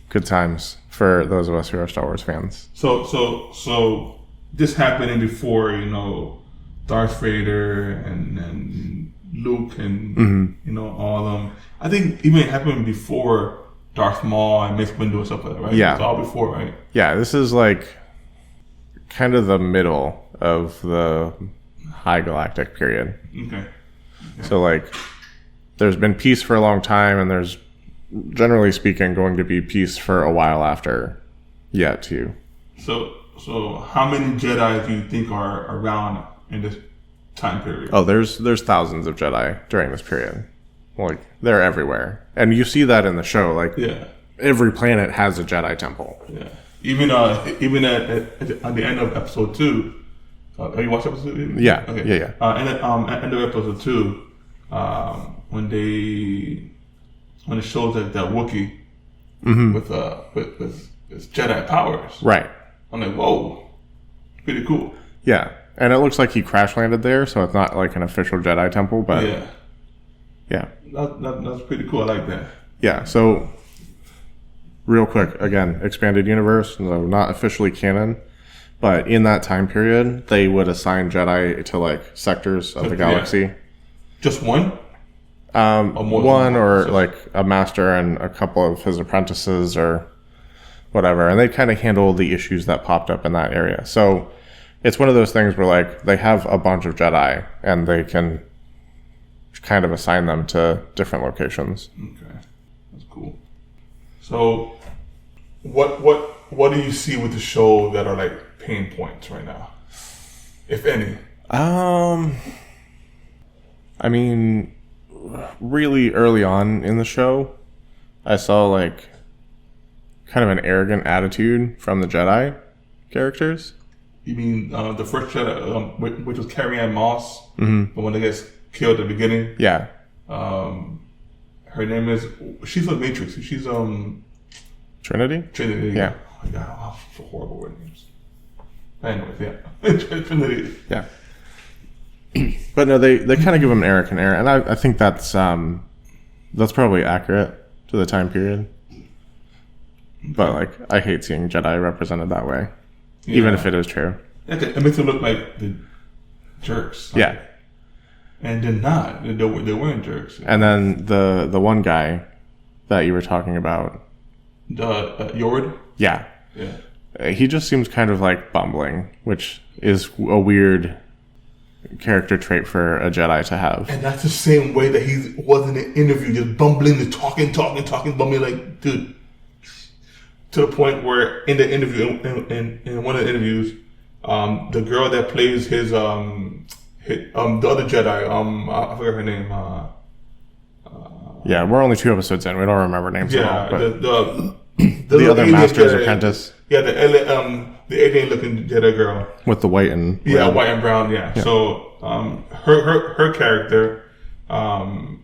Speaker 2: Good times for those of us who are Star Wars fans.
Speaker 1: So this happening before, Darth Vader and Luke and all of them. I think even it happened before Darth Maul and Mace Windu and stuff like that, right?
Speaker 2: Yeah.
Speaker 1: It's all before, right?
Speaker 2: Yeah, this is like kind of the middle of the High Galactic period.
Speaker 1: Okay.
Speaker 2: So like there's been peace for a long time, and there's, generally speaking, going to be peace for a while after yet too. So
Speaker 1: how many Jedi do you think are around in this time period?
Speaker 2: Oh, there's thousands of Jedi during this period. Like, they're everywhere. And you see that in the show. Like, every planet has a Jedi temple.
Speaker 1: Yeah. Even at the end of episode 2. Have you watched episode 2?
Speaker 2: Yeah.
Speaker 1: Okay.
Speaker 2: Yeah.
Speaker 1: And at end of episode 2, when it shows that Wookiee with his Jedi powers.
Speaker 2: Right.
Speaker 1: I'm like, whoa. Pretty cool.
Speaker 2: Yeah. And it looks like he crash landed there, so it's not like an official Jedi temple, but yeah.
Speaker 1: That's pretty cool. I like that.
Speaker 2: Yeah, so real quick, again, expanded universe, so not officially canon, But in that time period, they would assign Jedi to like sectors of the galaxy.
Speaker 1: Yeah. Just one?
Speaker 2: One or like a master and a couple of his apprentices or whatever. And they kind of handle the issues that popped up in that area. So it's one of those things where like they have a bunch of Jedi and they can kind of assign them to different locations.
Speaker 1: Okay. That's cool. So what do you see with the show that are like pain points right now, if any?
Speaker 2: I mean, really early on in the show, I saw like kind of an arrogant attitude from the Jedi characters.
Speaker 1: You mean the first Jedi, which was Carrie Ann Moss,
Speaker 2: Mm-hmm.
Speaker 1: the one that gets killed at the beginning?
Speaker 2: Yeah.
Speaker 1: Her name is, she's a Matrix. She's
Speaker 2: Trinity?
Speaker 1: Trinity.
Speaker 2: Yeah.
Speaker 1: Oh my god, I have so horrible with names. Anyways, yeah. Trinity.
Speaker 2: Yeah. But no, they kind of give him an arrogant air, and I think that's probably accurate to the time period. But like, I hate seeing Jedi represented that way, even if it is true.
Speaker 1: It makes them look like the jerks. Like,
Speaker 2: Yeah.
Speaker 1: And they're not. They weren't jerks.
Speaker 2: And then the one guy that you were talking about,
Speaker 1: Yord?
Speaker 2: yeah,
Speaker 1: Yeah.
Speaker 2: he just seems kind of like bumbling, which is a weird character trait for a Jedi to have.
Speaker 1: And that's the same way that he was in the interview, just bumbling and talking, bumbling like, dude. To the point where in the interview, in one of the interviews, the girl that plays his the other Jedi, I forget her name.
Speaker 2: Yeah, we're only 2 episodes in. We don't remember names at all. But
Speaker 1: the
Speaker 2: other Master's Apprentice.
Speaker 1: Yeah, the alien-looking Jedi girl
Speaker 2: With the white and
Speaker 1: yeah,
Speaker 2: red.
Speaker 1: white and brown. Yeah. So her character, in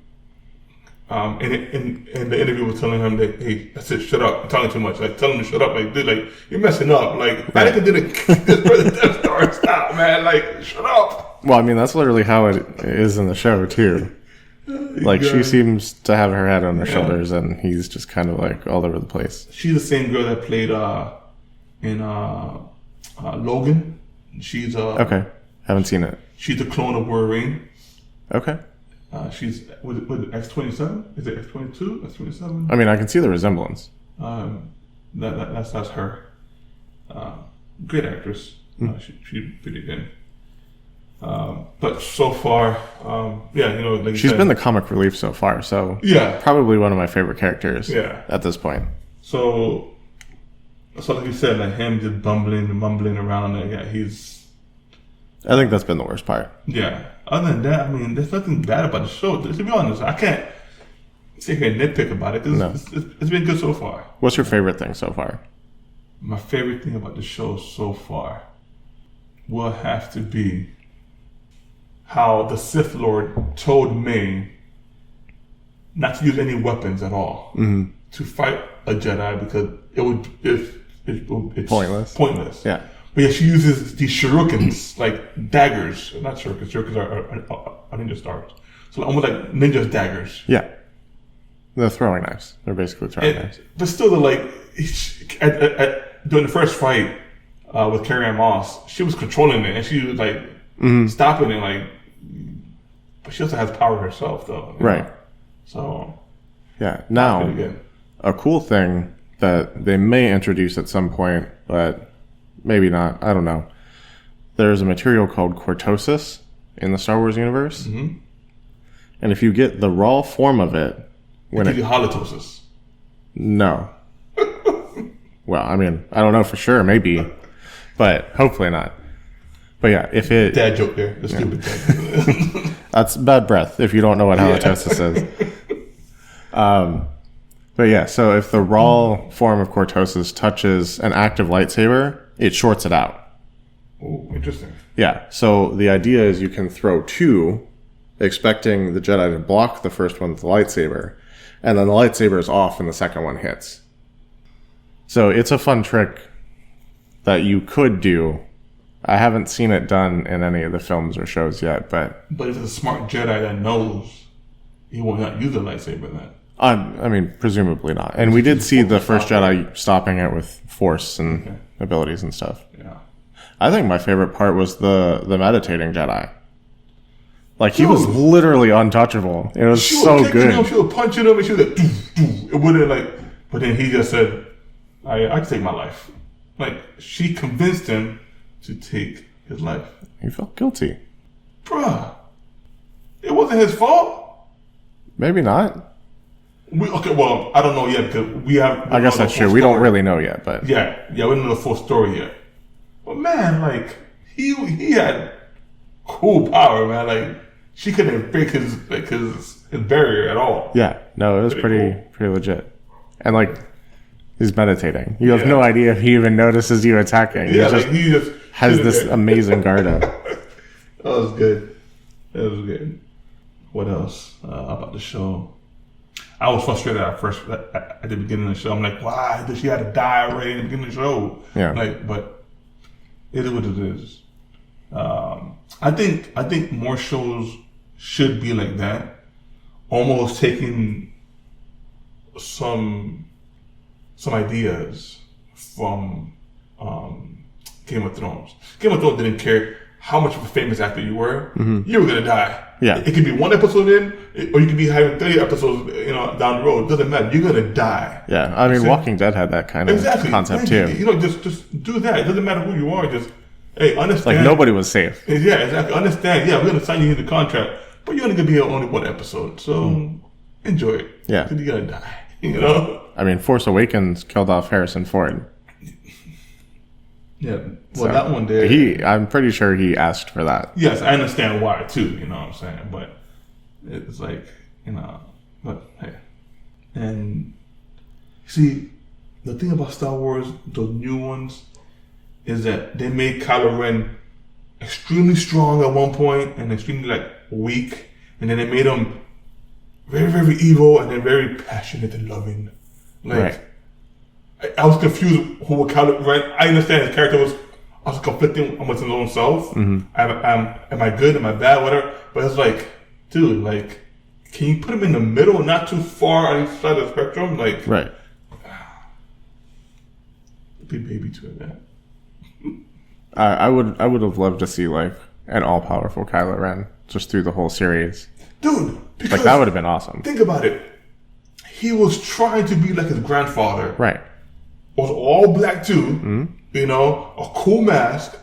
Speaker 1: the interview was telling him that, hey, that's it, shut up, you're talking too much. Like, tell him to shut up. Like, dude, like, you're messing up. Like, Anakin didn't destroy the Death Star. Stop, man. Like, shut up.
Speaker 2: Well, I mean, that's literally how it is in the show, too. Like, she seems to have her head on her shoulders, and he's just kind of, like, all over the place.
Speaker 1: She's the same girl that played in Logan. She's
Speaker 2: Okay. Haven't seen it.
Speaker 1: She's the clone of Wolverine.
Speaker 2: Okay.
Speaker 1: She's with X-27. Is it X-22? X-27.
Speaker 2: I mean, I can see the resemblance.
Speaker 1: That's her. Great actress. She's pretty good. But so far, yeah, you know, like
Speaker 2: She's been the comic relief so far, so
Speaker 1: yeah,
Speaker 2: probably one of my favorite characters.
Speaker 1: Yeah.
Speaker 2: At this point.
Speaker 1: So like you said, like him just bumbling and mumbling around. Like, yeah,
Speaker 2: I think that's been the worst part.
Speaker 1: Yeah. Other than that, I mean, there's nothing bad about the show. To be honest, I can't sit here and nitpick about it because it's been good so far.
Speaker 2: What's your favorite thing so far?
Speaker 1: My favorite thing about the show so far will have to be how the Sith Lord told May not to use any weapons at all to fight a Jedi because it's pointless.
Speaker 2: Yeah.
Speaker 1: But yeah, she uses these shurikens, like daggers. Not shurikens. Shurikens are ninja stars. So almost like ninja's daggers.
Speaker 2: Yeah. They're throwing knives. They're basically throwing knives.
Speaker 1: But still, like, during the first fight with Carrie Ann Moss, she was controlling it and she was like stopping it, like. But she also has power herself, though.
Speaker 2: Right.
Speaker 1: Know? So.
Speaker 2: Yeah. Now, a cool thing that they may introduce at some point, but maybe not. I don't know. There's a material called cortosis in the Star Wars universe. Mm-hmm. And if you get the raw form of it...
Speaker 1: When it gives you halitosis.
Speaker 2: No. Well, I mean, I don't know for sure. Maybe. But hopefully not. But yeah, if it...
Speaker 1: Dad joke there. The stupid dad joke.
Speaker 2: That's bad breath if you don't know what halitosis is. But yeah, so if the raw form of cortosis touches an active lightsaber, it shorts it out.
Speaker 1: Oh, interesting.
Speaker 2: Yeah, so the idea is you can throw 2, expecting the Jedi to block the first one with the lightsaber, and then the lightsaber is off and the second one hits. So it's a fun trick that you could do. I haven't seen it done in any of the films or shows yet, but
Speaker 1: if it's a smart Jedi that knows, he will not use the lightsaber then.
Speaker 2: I mean, presumably not. And we did see the first Jedi stopping it with force and abilities and stuff.
Speaker 1: Yeah.
Speaker 2: I think my favorite part was the meditating Jedi. Like, he was literally untouchable. It was so good.
Speaker 1: Him, she was punching him, and she was like, doof, doof. It wouldn't like, but then he just said, I can take my life. Like, she convinced him to take his life.
Speaker 2: He felt guilty.
Speaker 1: Bruh. It wasn't his fault.
Speaker 2: Maybe not.
Speaker 1: Well, I don't know yet, because we have...
Speaker 2: I guess that's true. We don't really know yet, but...
Speaker 1: Yeah, we don't know the full story yet. But man, like, he had cool power, man. Like, she couldn't break his barrier at all.
Speaker 2: Yeah, no, it was pretty legit. And like, he's meditating. You have no idea if he even notices you attacking.
Speaker 1: Yeah, he just
Speaker 2: has this amazing guard up.
Speaker 1: That was good. What else about the show? I was frustrated at first at the beginning of the show. I'm like, why did she have to die already in the beginning of the show?
Speaker 2: Yeah.
Speaker 1: Like, but it is what it is. I think more shows should be like that, almost taking some ideas from Game of Thrones. Game of Thrones didn't care how much of a famous actor you were. Mm-hmm. You were gonna die.
Speaker 2: Yeah,
Speaker 1: it could be one episode in, or you could be having 30 episodes, down the road. It doesn't matter. You're gonna die.
Speaker 2: Yeah, I mean, Walking Dead had that kind of concept too.
Speaker 1: Just do that. It doesn't matter who you are. Just understand.
Speaker 2: Like, nobody was safe.
Speaker 1: Yeah, exactly. Understand. Yeah, we're gonna sign you into the contract, but you're only gonna be on only one episode. So enjoy it.
Speaker 2: Yeah,
Speaker 1: because you're gonna die.
Speaker 2: I mean, Force Awakens killed off Harrison Ford.
Speaker 1: Yeah, well, that one there.
Speaker 2: I'm pretty sure he asked for that.
Speaker 1: Yes, I understand why too. You know what I'm saying? But it's like, but hey, and see, the thing about Star Wars, those new ones, is that they made Kylo Ren extremely strong at one point and extremely weak, and then they made him very, very evil and then very passionate and loving.
Speaker 2: Right.
Speaker 1: I was confused who Kylo Ren. I understand his character was also conflicting with his own self. Mm-hmm. Am I good? Am I bad? Whatever. But it's like, dude, can you put him in the middle, not too far on each side of the spectrum?
Speaker 2: Right.
Speaker 1: Be baby to it, man.
Speaker 2: I would have loved to see an all powerful Kylo Ren just through the whole series,
Speaker 1: dude. Because
Speaker 2: that would have been awesome.
Speaker 1: Think about it. He was trying to be like his grandfather.
Speaker 2: Right.
Speaker 1: Was all black too, a cool mask,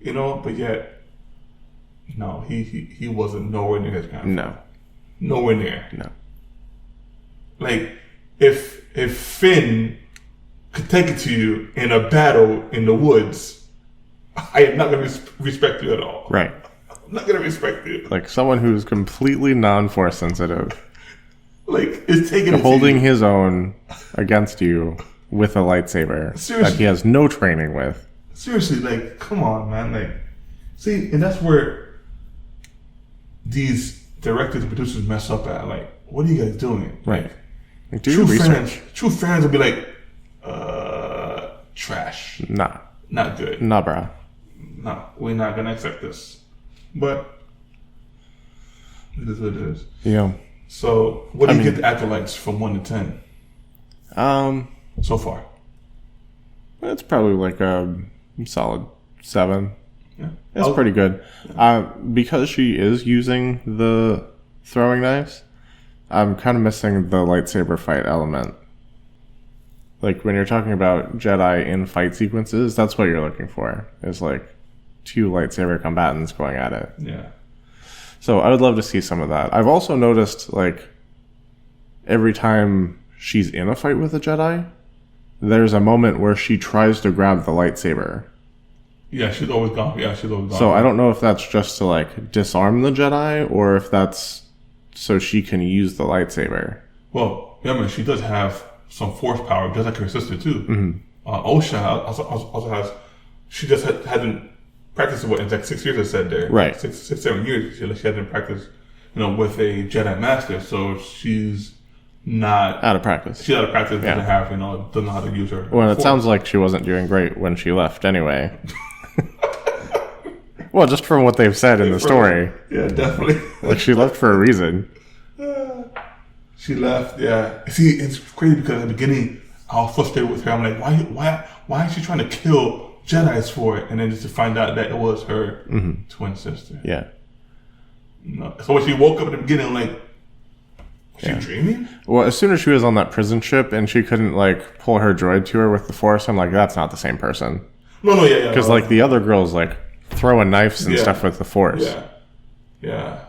Speaker 1: but yet, no, he wasn't nowhere near his grandfather.
Speaker 2: No.
Speaker 1: Nowhere near.
Speaker 2: No.
Speaker 1: Like, if Finn could take it to you in a battle in the woods, I am not going to respect you at all.
Speaker 2: Right.
Speaker 1: I'm not going to respect you.
Speaker 2: Like, someone who's completely non-force sensitive.
Speaker 1: Like, is taking
Speaker 2: holding his own against you with a lightsaber that he has no training with.
Speaker 1: Seriously, come on, man. See, and that's where these directors and producers mess up at. What are you guys doing?
Speaker 2: Right. Do your research.
Speaker 1: True fans will be like, trash.
Speaker 2: Nah.
Speaker 1: Not good.
Speaker 2: Nah, bro.
Speaker 1: No, we're not going to accept this. But it is what it is.
Speaker 2: Yeah.
Speaker 1: So, what do you get the Acolytes from 1 to 10? So far,
Speaker 2: it's probably a solid 7.
Speaker 1: Yeah,
Speaker 2: it's pretty good. Because she is using the throwing knives, I'm kind of missing the lightsaber fight element. Like, when you're talking about Jedi in fight sequences, that's what you're looking for. Is 2 lightsaber combatants going at it.
Speaker 1: Yeah.
Speaker 2: So I would love to see some of that. I've also noticed, every time she's in a fight with a Jedi, there's a moment where she tries to grab the lightsaber.
Speaker 1: Yeah, she's always gone.
Speaker 2: So I don't know if that's just to, disarm the Jedi, or if that's so she can use the lightsaber.
Speaker 1: Well, she does have some force power, just like her sister, too.
Speaker 2: Mm-hmm.
Speaker 1: Osha also has... She just hasn't practiced in 6 years, I said there.
Speaker 2: Right.
Speaker 1: 7 years. She hasn't practiced, with a Jedi Master, so she's not...
Speaker 2: Out of practice.
Speaker 1: She's out of practice, doesn't have, doesn't know how to use her.
Speaker 2: Well, it sounds like she wasn't doing great when she left anyway. Well, just from what they've said in the story.
Speaker 1: Yeah, definitely.
Speaker 2: She left for a reason.
Speaker 1: She left, yeah. See, it's crazy because at the beginning, I was frustrated with her. I'm like, why is she trying to kill Jedis for it, and then just to find out that it was her twin sister.
Speaker 2: Yeah.
Speaker 1: No. So when she woke up at the beginning, like, was she dreaming?
Speaker 2: Well, as soon as she was on that prison ship and she couldn't like pull her droid to her with the Force, I'm like, that's not the same person.
Speaker 1: No, yeah.
Speaker 2: Because like the other girls like throwing knives and stuff with the Force.
Speaker 1: Yeah.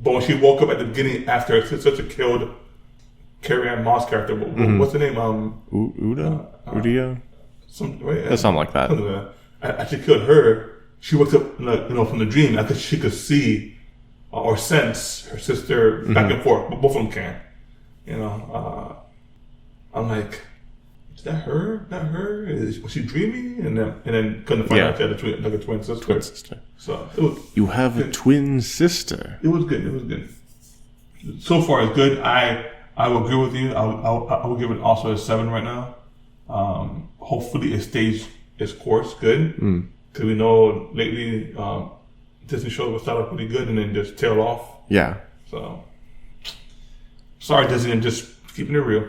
Speaker 1: But when she woke up at the beginning after her sister killed Carrie Ann Moss character, what's the name?
Speaker 2: Udia?
Speaker 1: Something
Speaker 2: like that.
Speaker 1: As she killed her, she woke up, from the dream. I think she could see or sense her sister back and forth. But both of them can. I'm like, is that her? Not her? Was she dreaming? And then couldn't find out she had a twin sister.
Speaker 2: Twin sister.
Speaker 1: So it was.
Speaker 2: You have a twin sister.
Speaker 1: It was good. So far, it's good. I will agree with you. I will give it also a 7 right now. Hopefully, it stays its course good. Because we know lately Disney shows will start off pretty good and then just tail off.
Speaker 2: Yeah.
Speaker 1: So sorry, Disney, I'm just keeping it real.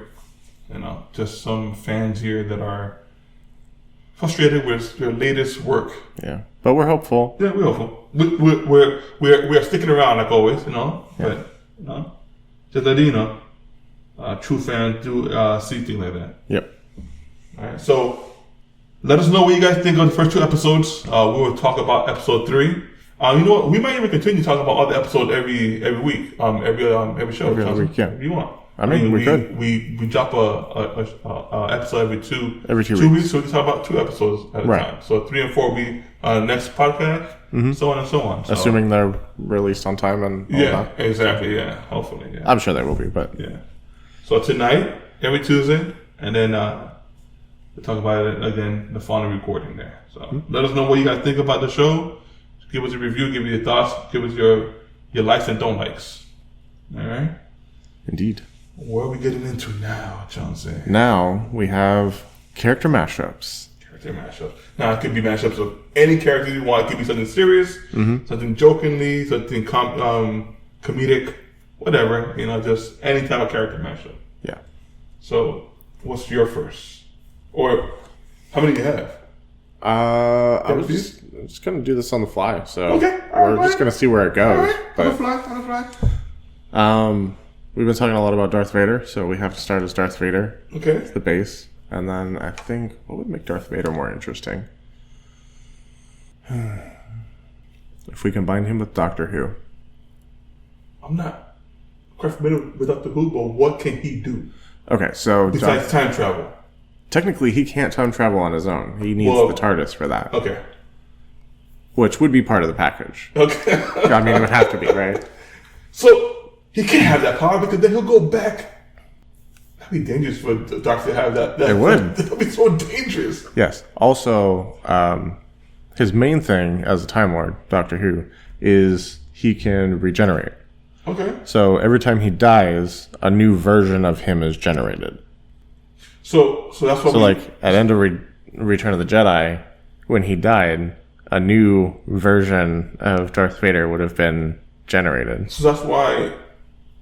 Speaker 1: Just some fans here that are frustrated with their latest work.
Speaker 2: Yeah, but we're hopeful.
Speaker 1: Yeah, we're hopeful. We're sticking around like always, But just let you know, true fans do see things like that.
Speaker 2: Yep.
Speaker 1: All right, so let us know what you guys think of the first 2 episodes. We will talk about episode 3. You know what? We might even continue talking about other episodes every week, every show.
Speaker 2: Every other week, yeah.
Speaker 1: If you want.
Speaker 2: I mean, we could.
Speaker 1: We drop a episode every two weeks. So we can talk about 2 episodes at a time. So 3 and 4 will be next podcast, so on and so on. So,
Speaker 2: assuming they're released on time and all that.
Speaker 1: Exactly. Yeah, hopefully. Yeah.
Speaker 2: I'm sure they will be, but
Speaker 1: yeah. So tonight, every Tuesday, and then we'll talk about it again the final recording there. So let us know what you guys think about the show. Give us a review. Give us your thoughts. Give us your likes and don't likes. All right.
Speaker 2: Indeed.
Speaker 1: What are we getting into now, Chauncey?
Speaker 2: Now we have character mashups.
Speaker 1: Now, it could be mashups of any character you want. It could be something serious, something jokingly, something comedic, whatever. Just any type of character mashup.
Speaker 2: Yeah.
Speaker 1: So, what's your first? Or, how many do you have?
Speaker 2: I was just going to do this on the fly. So,
Speaker 1: okay.
Speaker 2: We're just going to see where it goes.
Speaker 1: All right. On the
Speaker 2: fly. We've been talking a lot about Darth Vader, so we have to start as Darth Vader.
Speaker 1: Okay.
Speaker 2: It's the base. And then I think, what would make Darth Vader more interesting? If we combine him with Doctor Who.
Speaker 1: I'm not quite familiar with Doctor Who, but what can he do?
Speaker 2: Okay, so...
Speaker 1: Besides time travel.
Speaker 2: Technically, he can't time travel on his own. He needs the TARDIS for that.
Speaker 1: Okay.
Speaker 2: Which would be part of the package.
Speaker 1: Okay.
Speaker 2: I mean, it would have to be, right?
Speaker 1: So... he can't have that power because then he'll go back. That'd be dangerous for the Doctor to have that.
Speaker 2: It would.
Speaker 1: That'd be so dangerous.
Speaker 2: Yes. Also, his main thing as a Time Lord, Doctor Who, is he can regenerate.
Speaker 1: Okay.
Speaker 2: So every time he dies, a new version of him is generated.
Speaker 1: So that's what.
Speaker 2: So like at end of Return of the Jedi, when he died, a new version of Darth Vader would have been generated.
Speaker 1: So that's why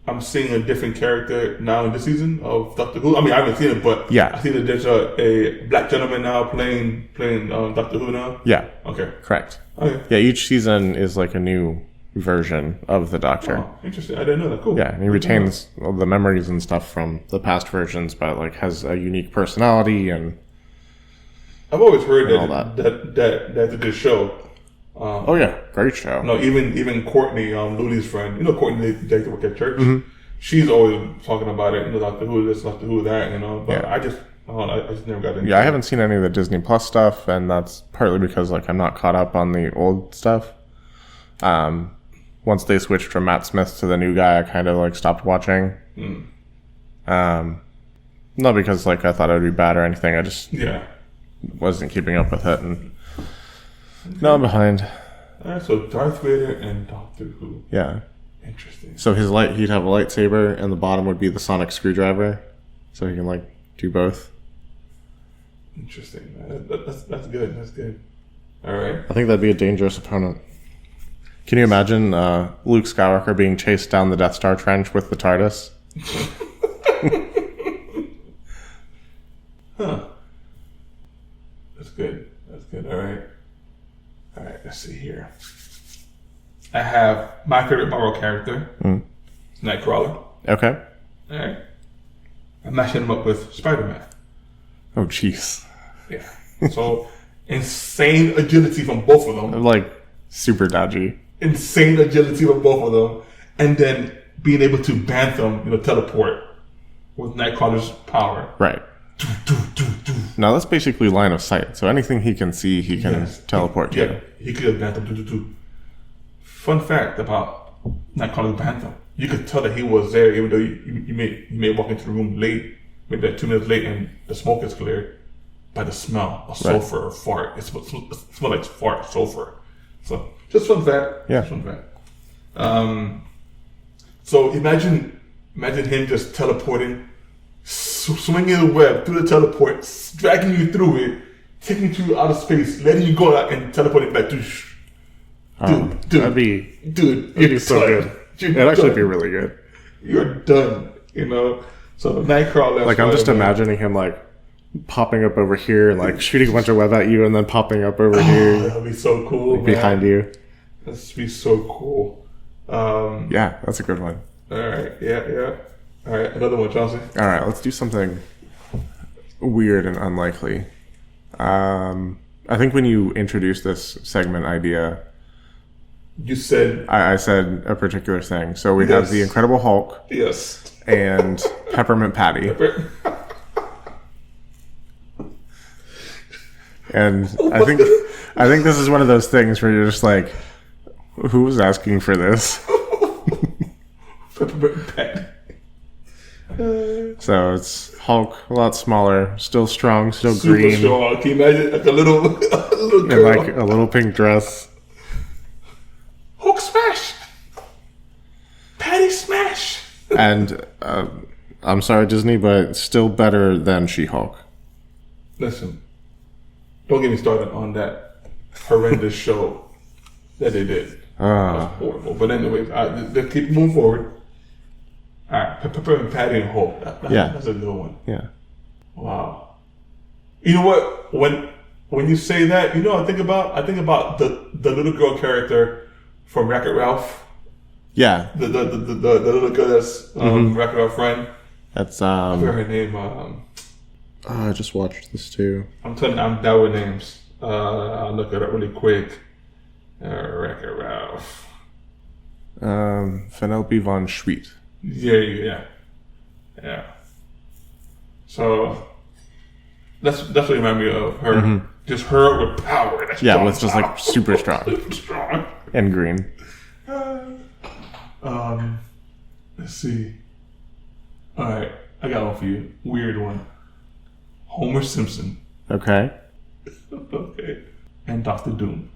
Speaker 1: I'm seeing a different character now in this season of Doctor Who. I mean, I haven't seen it, but I see that there's a black gentleman now playing Doctor Who now.
Speaker 2: Yeah.
Speaker 1: Okay.
Speaker 2: Correct.
Speaker 1: Okay.
Speaker 2: Yeah, each season is like a new version of the Doctor.
Speaker 1: Oh, interesting. I didn't know that. Cool.
Speaker 2: Yeah, and he retains all the memories and stuff from the past versions, but like has a unique personality and.
Speaker 1: I've always heard
Speaker 2: that
Speaker 1: that's a good show.
Speaker 2: Oh yeah, great show.
Speaker 1: No, even Courtney, Ludy's friend, Courtney, they work at church. She's always talking about it. Doctor Who this, Doctor Who that. But I just never got into.
Speaker 2: Yeah, I haven't seen any of the Disney Plus stuff, and that's partly because like I'm not caught up on the old stuff. Once they switched from Matt Smith to the new guy, I kind of like stopped watching. Not because like I thought it would be bad or anything. I just wasn't keeping up with it and. No, I'm behind.
Speaker 1: Alright, so Darth Vader and Doctor Who.
Speaker 2: Yeah.
Speaker 1: Interesting.
Speaker 2: So he'd have a lightsaber, and the bottom would be the sonic screwdriver, so he can like do both.
Speaker 1: Interesting. That's good. That's good. All right.
Speaker 2: I think that'd be a dangerous opponent. Can you imagine Luke Skywalker being chased down the Death Star trench with the TARDIS?
Speaker 1: Huh. That's good. good. All right. All right. Let's see here. I have my favorite Marvel character, Nightcrawler.
Speaker 2: Okay.
Speaker 1: All right. I'm matching him up with Spider-Man.
Speaker 2: Oh, jeez.
Speaker 1: Yeah. So insane agility from both of them.
Speaker 2: Like, super dodgy.
Speaker 1: Insane agility from both of them, and then being able to bantam, teleport with Nightcrawler's power.
Speaker 2: Right. Now that's basically line of sight. So anything he can see, he can teleport to.
Speaker 1: Yeah, he could have bantam. Fun fact about Nightcrawler's bantam: you could tell that he was there, even though you may walk into the room late, maybe like 2 minutes late, and the smoke is cleared by the smell of sulfur or fart. It smells like fart sulfur. So just fun fact.
Speaker 2: Yeah.
Speaker 1: Just fun fact. So imagine him just teleporting, swinging the web through the teleport, dragging you through it, taking you to outer space, letting you go out and teleporting back. Dude,
Speaker 2: that'd be so good. It'd actually be really good.
Speaker 1: You're done, So Nightcrawler.
Speaker 2: Like, I'm just imagining him, like, popping up over here and, like, shooting a bunch of web at you and then popping up over here.
Speaker 1: That'd be so cool,
Speaker 2: like, behind you.
Speaker 1: That'd be so cool.
Speaker 2: Yeah, that's a good one.
Speaker 1: All right. Yeah. All right. Another one, Chauncey.
Speaker 2: All right, let's do something weird and unlikely. I think when you introduced this segment idea,
Speaker 1: you said
Speaker 2: I said a particular thing. So we have the Incredible Hulk.
Speaker 1: Yes.
Speaker 2: And Peppermint Patty. And I think this is one of those things where you're just like, who was asking for this?
Speaker 1: Peppermint Patty.
Speaker 2: So it's Hulk, a lot smaller, still strong, still
Speaker 1: Super
Speaker 2: green.
Speaker 1: strong. Can you imagine like a little girl?
Speaker 2: And like a little pink dress.
Speaker 1: Hulk smash! Patty smash!
Speaker 2: And I'm sorry, Disney, but still better than She-Hulk.
Speaker 1: Listen, don't get me started on that horrendous show that they did. That was horrible. But anyways, let's keep moving forward. All right, Peppermint Patty and Hulk. That's a good one.
Speaker 2: Yeah.
Speaker 1: Wow. You know what? When you say that, I think about the little girl character from Wreck-It Ralph.
Speaker 2: Yeah.
Speaker 1: The little girl that's Wreck-It Ralph friend.
Speaker 2: That's
Speaker 1: I forgot her name.
Speaker 2: I just watched this too.
Speaker 1: I'm down with names. I'll look it up really quick. Wreck-It Ralph.
Speaker 2: Vanellope von Schweet.
Speaker 1: Yeah. So that's what reminded me of her. Mm-hmm. Just her with power.
Speaker 2: With just like super strong.
Speaker 1: Super strong.
Speaker 2: And green.
Speaker 1: Let's see. All right, I got one for you. Weird one. Homer Simpson.
Speaker 2: Okay.
Speaker 1: Okay. And Dr. Doom.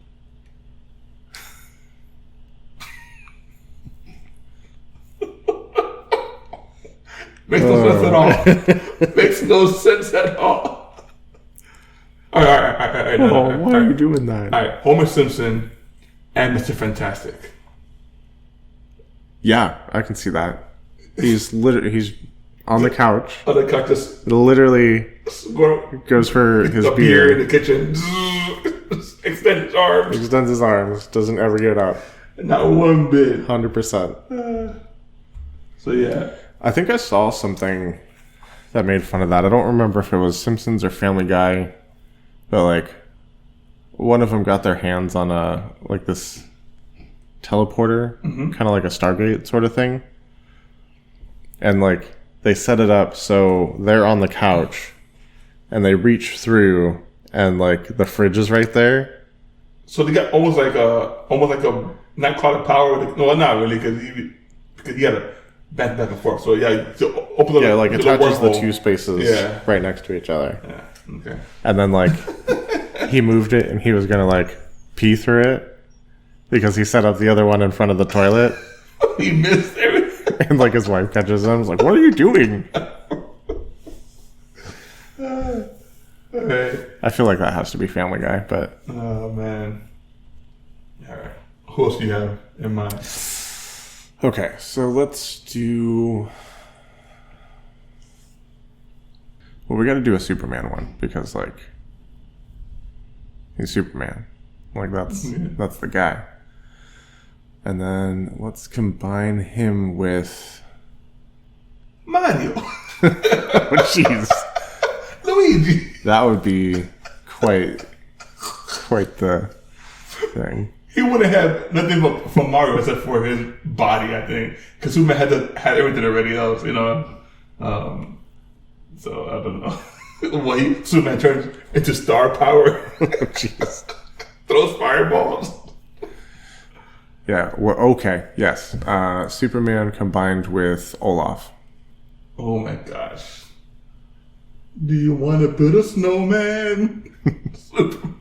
Speaker 1: Makes no sense at all. Makes no sense at all. All right.
Speaker 2: Why are you doing that?
Speaker 1: All right, Homer Simpson and Mr. Fantastic.
Speaker 2: Yeah, I can see that. He's on the couch.
Speaker 1: On the couch, just
Speaker 2: literally goes for his beer
Speaker 1: in the kitchen. Extends his arms.
Speaker 2: Doesn't ever get up.
Speaker 1: Not one bit.
Speaker 2: 100%.
Speaker 1: So yeah.
Speaker 2: I think I saw something that made fun of that. I don't remember if it was Simpsons or Family Guy, but like one of them got their hands on this teleporter, kind of like a Stargate sort of thing. And like they set it up so they're on the couch and they reach through and like the fridge is right there.
Speaker 1: So they got almost like a Nightcrawler power. No, not really, because he had a back and forth. So yeah, so open the
Speaker 2: like attaches the two spaces right next to each other.
Speaker 1: Yeah. Okay.
Speaker 2: And then like he moved it and he was gonna like pee through it because he set up the other one in front of the toilet.
Speaker 1: He missed everything.
Speaker 2: And like his wife catches him. He's like, "What are you doing?"
Speaker 1: Right.
Speaker 2: I feel like that has to be Family Guy, but
Speaker 1: oh man. All right. Who else do you have in mind?
Speaker 2: Okay, so let's do. Well, we got to do a Superman one because, like, He's Superman. Like that's the guy. And then let's combine him with
Speaker 1: Mario.
Speaker 2: oh jeez.
Speaker 1: Luigi.
Speaker 2: That would be quite the thing.
Speaker 1: He wouldn't have nothing from Mario except for his body, I think. Because Superman had everything already else, you know. So I don't know. Superman turns into star power.
Speaker 2: Jeez.
Speaker 1: Throws fireballs.
Speaker 2: Yeah. Well, okay. Yes. Superman combined with Olaf.
Speaker 1: Oh my gosh. Do you want to build a snowman? Superman.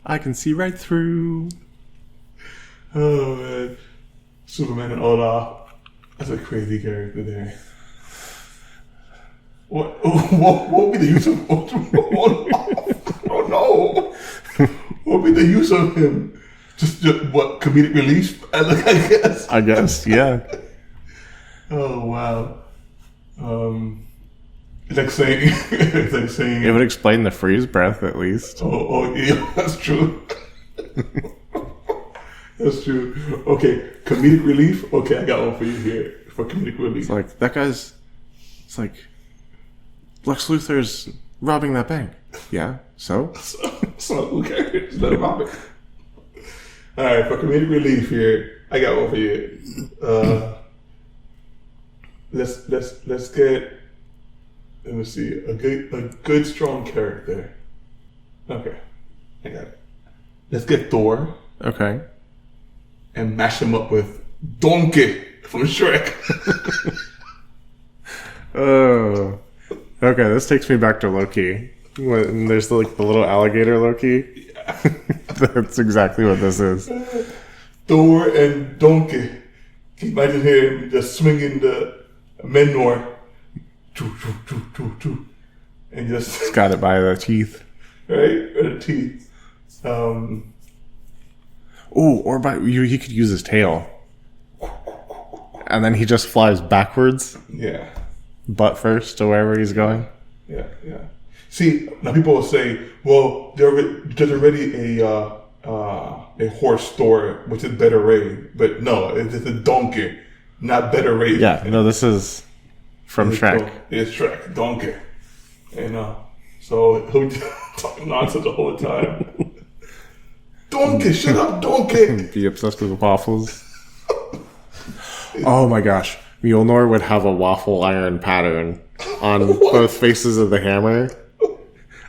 Speaker 2: I can see right through.
Speaker 1: Oh man. Superman and Olaf. That's a crazy character there. What would be the use of Olaf? Oh no. What would be the use of him? Just what, comedic relief? I guess.
Speaker 2: I guess, yeah.
Speaker 1: Oh wow. It's like saying
Speaker 2: It would explain the freeze breath at least.
Speaker 1: Oh yeah, that's true. That's true. Okay, comedic relief. Okay, I got one for you here for comedic relief.
Speaker 2: It's like that guy's. It's like Lex Luthor's robbing that bank. Yeah. So
Speaker 1: who cares? Let him rob it. All right, for comedic relief here, I got one for you. Let's get. Let me see a good strong character. Okay, I got it. Let's get Thor.
Speaker 2: Okay.
Speaker 1: And mash him up with Donkey from Shrek.
Speaker 2: Oh. Okay, this takes me back to Loki. When there's like the little alligator Loki.
Speaker 1: Yeah.
Speaker 2: That's exactly what this is.
Speaker 1: Thor and Donkey. Can you imagine him just swinging the Menor? And just...
Speaker 2: He's got it by the teeth.
Speaker 1: Right? By the teeth.
Speaker 2: Or he could use his tail. And then he just flies backwards.
Speaker 1: Yeah.
Speaker 2: Butt first to wherever he's going.
Speaker 1: Yeah. See, now people will say, well, there's already a horse Thor, which is better Ray. But no, it's a donkey, not better Ray.
Speaker 2: Yeah, no, this is from Shrek.
Speaker 1: It's Shrek, donkey. So he'll be talking nonsense the whole time. Donkey, shut up, donkey.
Speaker 2: Be obsessed with waffles. Oh my gosh. Mjolnir would have a waffle iron pattern on both faces of the hammer.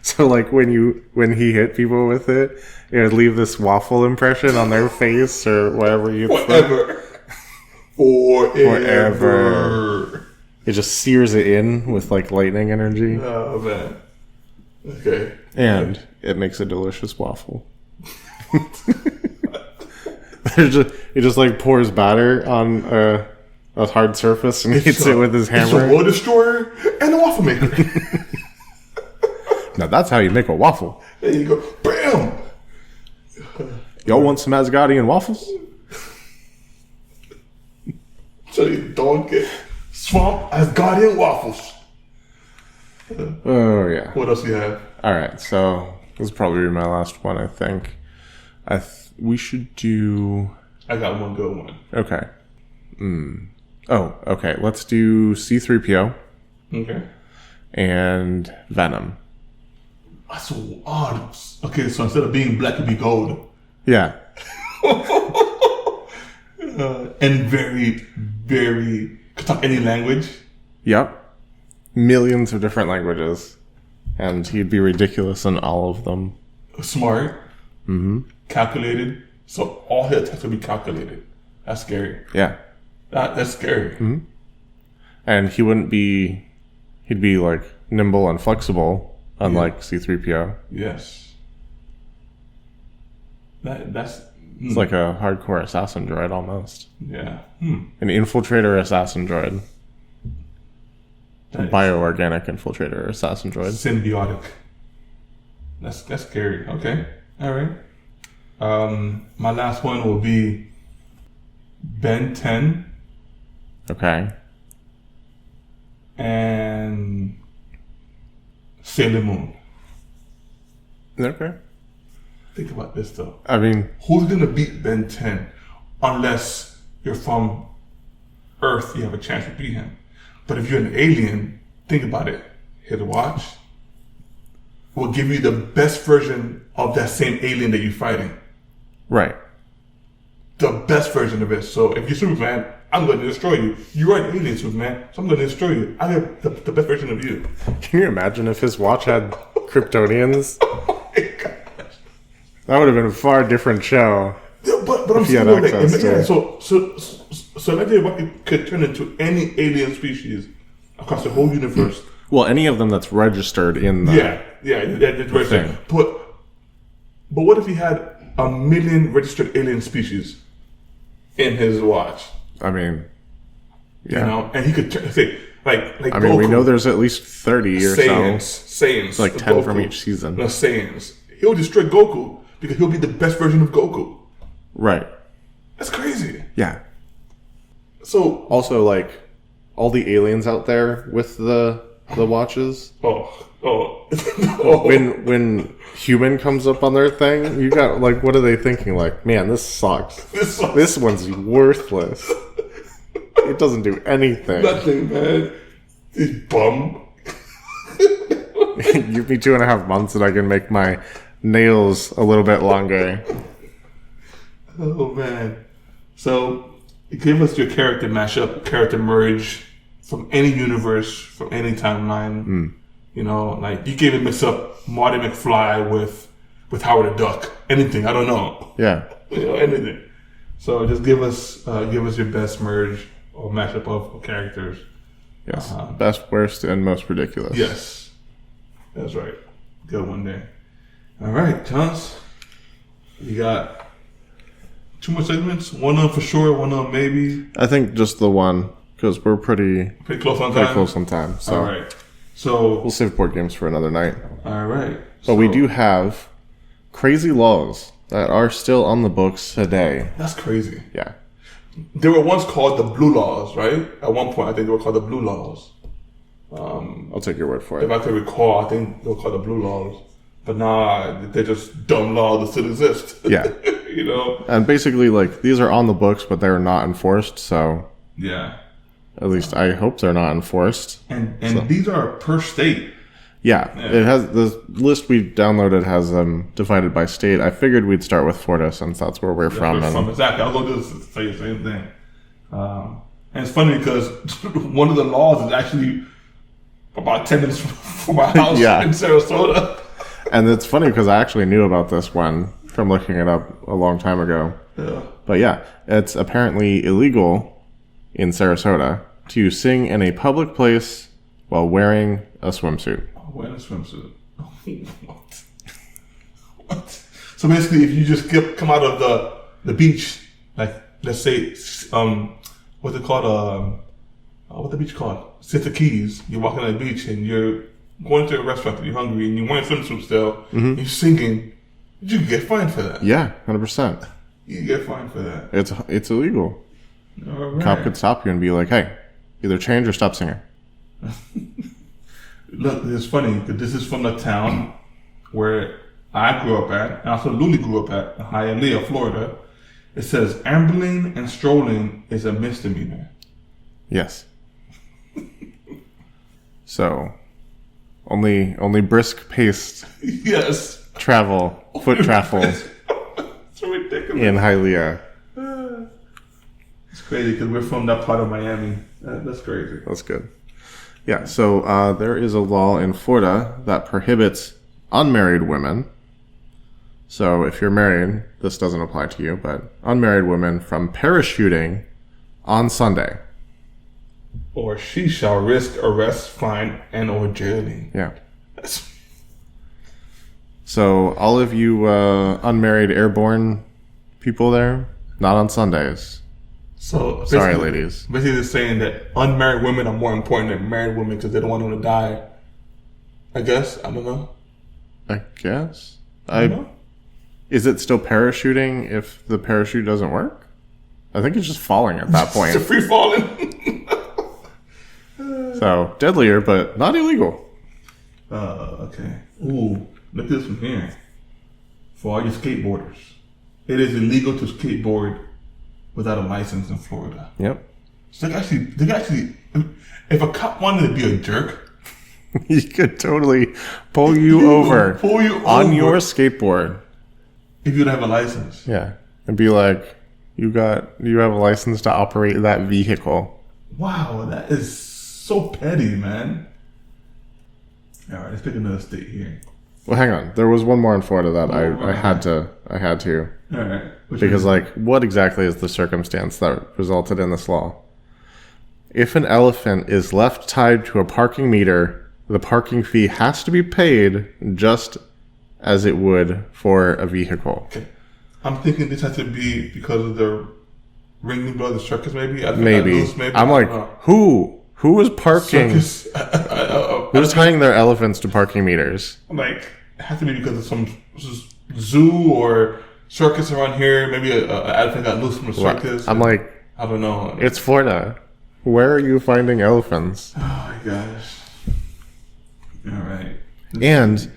Speaker 2: So like when he hit people with it, it would leave this waffle impression on their face or whatever you Forever. It just sears it in with like lightning energy.
Speaker 1: Oh man. Okay.
Speaker 2: And it makes a delicious waffle. He just like pours batter on a hard surface and hits it with his hammer.
Speaker 1: It's a world destroyer and a waffle maker.
Speaker 2: Now that's how you make a waffle.
Speaker 1: There you go. Bam!
Speaker 2: Y'all want some Asgardian waffles?
Speaker 1: So you don't get swamp Asgardian waffles.
Speaker 2: Oh yeah.
Speaker 1: What else do you have?
Speaker 2: All right, so this will probably be my last one. I think. We should do.
Speaker 1: I got one good one.
Speaker 2: Okay. Oh, okay. Let's do C-3PO.
Speaker 1: Okay.
Speaker 2: And Venom.
Speaker 1: That's so odd. Okay, so instead of being black, it'd be gold.
Speaker 2: Yeah.
Speaker 1: And very, very could talk any language.
Speaker 2: Yep. Millions of different languages, and he'd be ridiculous in all of them.
Speaker 1: Smart.
Speaker 2: Mm-hmm.
Speaker 1: Calculated. So all his attacks would be calculated. That's scary.
Speaker 2: Yeah.
Speaker 1: That's scary.
Speaker 2: Mm-hmm. And he'd be like nimble and flexible, unlike C-3PO.
Speaker 1: Yes. That's
Speaker 2: it's like a hardcore assassin droid almost.
Speaker 1: Yeah.
Speaker 2: An infiltrator assassin droid. A bioorganic infiltrator assassin droid.
Speaker 1: Symbiotic. That's scary. Okay. All right. My last one will be Ben 10.
Speaker 2: Okay.
Speaker 1: And Sailor Moon.
Speaker 2: Okay.
Speaker 1: Think about this though.
Speaker 2: I mean,
Speaker 1: Who's gonna beat Ben 10 unless you're from Earth? You have a chance to beat him. But if you're an alien, think about it. His watch will give you the best version of that same alien that you're fighting.
Speaker 2: right.
Speaker 1: The best version of it. So if you're Superman, I'm going to destroy you. You are an alien, Superman, so I'm going to destroy you. I have the best version of you.
Speaker 2: Can you imagine if his watch had Kryptonians?
Speaker 1: Oh my gosh.
Speaker 2: That would have been a far different show.
Speaker 1: Yeah, but I'm
Speaker 2: If he had
Speaker 1: saying, like,
Speaker 2: access to
Speaker 1: yeah,
Speaker 2: it.
Speaker 1: so let's say it could turn into any alien species across the whole universe.
Speaker 2: Well, any of them that's registered in the...
Speaker 1: That's what I'm saying. But what if he had 1 million registered alien species in his watch?
Speaker 2: I mean, yeah.
Speaker 1: You know, and he could say like
Speaker 2: I mean,
Speaker 1: Goku,
Speaker 2: we know there's at least 30 or
Speaker 1: Saiyans,
Speaker 2: so. Like 10
Speaker 1: Goku,
Speaker 2: from each season.
Speaker 1: No, Saiyans. He'll destroy Goku because he'll be the best version of Goku.
Speaker 2: Right.
Speaker 1: That's crazy.
Speaker 2: Yeah.
Speaker 1: So
Speaker 2: Also, like, all the aliens out there with the watches, when human comes up on their thing, you got, like, what are they thinking? Like, man, this sucks. This one's worthless. It doesn't do anything.
Speaker 1: Nothing, man. This bum.
Speaker 2: Give me 2.5 months and I can make my nails a little bit longer.
Speaker 1: Oh man. So give us your character mashup, character merge from any universe, from any timeline. You know, like you can even mix up Marty McFly with Howard the Duck. Anything, I don't know.
Speaker 2: Yeah.
Speaker 1: You know, anything. So just give us your best merge or mashup of characters.
Speaker 2: Yes. Best, worst, and most ridiculous.
Speaker 1: Yes. That's right. Good one day. All right, Chance. You got 2 more segments? One of them for sure, one of them maybe.
Speaker 2: I think just the one, because we're pretty
Speaker 1: Close on time?
Speaker 2: close on time. So
Speaker 1: All right. So,
Speaker 2: we'll save board games for another night.
Speaker 1: all right.
Speaker 2: But we do have crazy laws that are still on the books today.
Speaker 1: That's crazy.
Speaker 2: Yeah.
Speaker 1: They were once called the Blue Laws, right? At one point, I think they were called the Blue Laws.
Speaker 2: I'll take your word for
Speaker 1: If
Speaker 2: it.
Speaker 1: I could recall, I think they were called the Blue Laws. But now they're just dumb laws that still exist.
Speaker 2: Yeah.
Speaker 1: You know?
Speaker 2: And basically, like, these are on the books, but they're not enforced. So
Speaker 1: Yeah.
Speaker 2: at least I hope they're not enforced.
Speaker 1: And these are per state.
Speaker 2: Yeah. It has the list we downloaded has them divided by state. I figured we'd start with Florida since that's where we're from. And
Speaker 1: Exactly. I was going to do this, say the same thing. And it's funny because one of the laws is actually about 10 minutes from my house
Speaker 2: Yeah.
Speaker 1: in Sarasota.
Speaker 2: And it's funny because I actually knew about this one from looking it up a long time ago.
Speaker 1: Yeah.
Speaker 2: But yeah, it's apparently illegal in Sarasota to sing in a public place while wearing a swimsuit.
Speaker 1: Wearing a swimsuit. What? So basically, if you just come out of the beach, like let's say, what's it called? What's the beach called? Sister Keys. You're walking on the beach and you're going to a restaurant and you're hungry and you're wearing a swimsuit still. And you're singing. You can get fined for that.
Speaker 2: Yeah, 100%.
Speaker 1: You can get fined for that.
Speaker 2: It's illegal.
Speaker 1: All right.
Speaker 2: Cop could stop you and be like, "Hey, either change or stop singing."
Speaker 1: Look, it's funny because this is from the town where I grew up at, and also Luli grew up at, in Hialeah, Florida. It says ambling and strolling is a misdemeanor.
Speaker 2: Yes. So, only brisk paced
Speaker 1: Yes.
Speaker 2: travel, foot travel
Speaker 1: It's ridiculous.
Speaker 2: in Hialeah.
Speaker 1: It's crazy because we're from that part of Miami. That's crazy.
Speaker 2: That's good. Yeah, so there is a law in Florida that prohibits unmarried women. So if you're married, this doesn't apply to you, but unmarried women from parachuting on Sunday.
Speaker 1: Or she shall risk arrest, fine, and or jailing.
Speaker 2: Yeah.
Speaker 1: That's-
Speaker 2: So all of you unmarried airborne people there, not on Sundays.
Speaker 1: So
Speaker 2: Sorry,
Speaker 1: basically-
Speaker 2: ladies.
Speaker 1: Basically, they're saying that unmarried women are more important than married women because they don't want them to die. I guess. I don't know.
Speaker 2: I guess.
Speaker 1: I don't know.
Speaker 2: Is it still parachuting if the parachute doesn't work? I think it's just falling at that point.
Speaker 1: It's free falling.
Speaker 2: So deadlier, but not illegal.
Speaker 1: Okay. Ooh, look at this from here. for all you skateboarders. It is illegal to skateboard without a license in Florida.
Speaker 2: Yep.
Speaker 1: So they can actually, if a cop wanted to be a jerk,
Speaker 2: He could totally pull you over on your skateboard.
Speaker 1: If you don't have a license.
Speaker 2: Yeah. And be like, you have a license to operate that vehicle.
Speaker 1: Wow, that is so petty, man. All right, let's pick another state here.
Speaker 2: Well, hang on. There was one more in Florida that I had to.
Speaker 1: All right.
Speaker 2: Because, what exactly is the circumstance that resulted in this law? If an elephant is left tied to a parking meter, the parking fee has to be paid just as it would for a vehicle.
Speaker 1: Okay. I'm thinking this has to be because of the Ringling Brothers Circus, maybe?
Speaker 2: Maybe. I'm like, who is parking? Who's tying their elephants to parking meters?
Speaker 1: Like, it has to be because of some zoo or circus around here. Maybe an elephant got loose from a circus.
Speaker 2: I'm like,
Speaker 1: I don't know.
Speaker 2: It's Florida. Where are you finding elephants?
Speaker 1: Oh my gosh. All right.
Speaker 2: And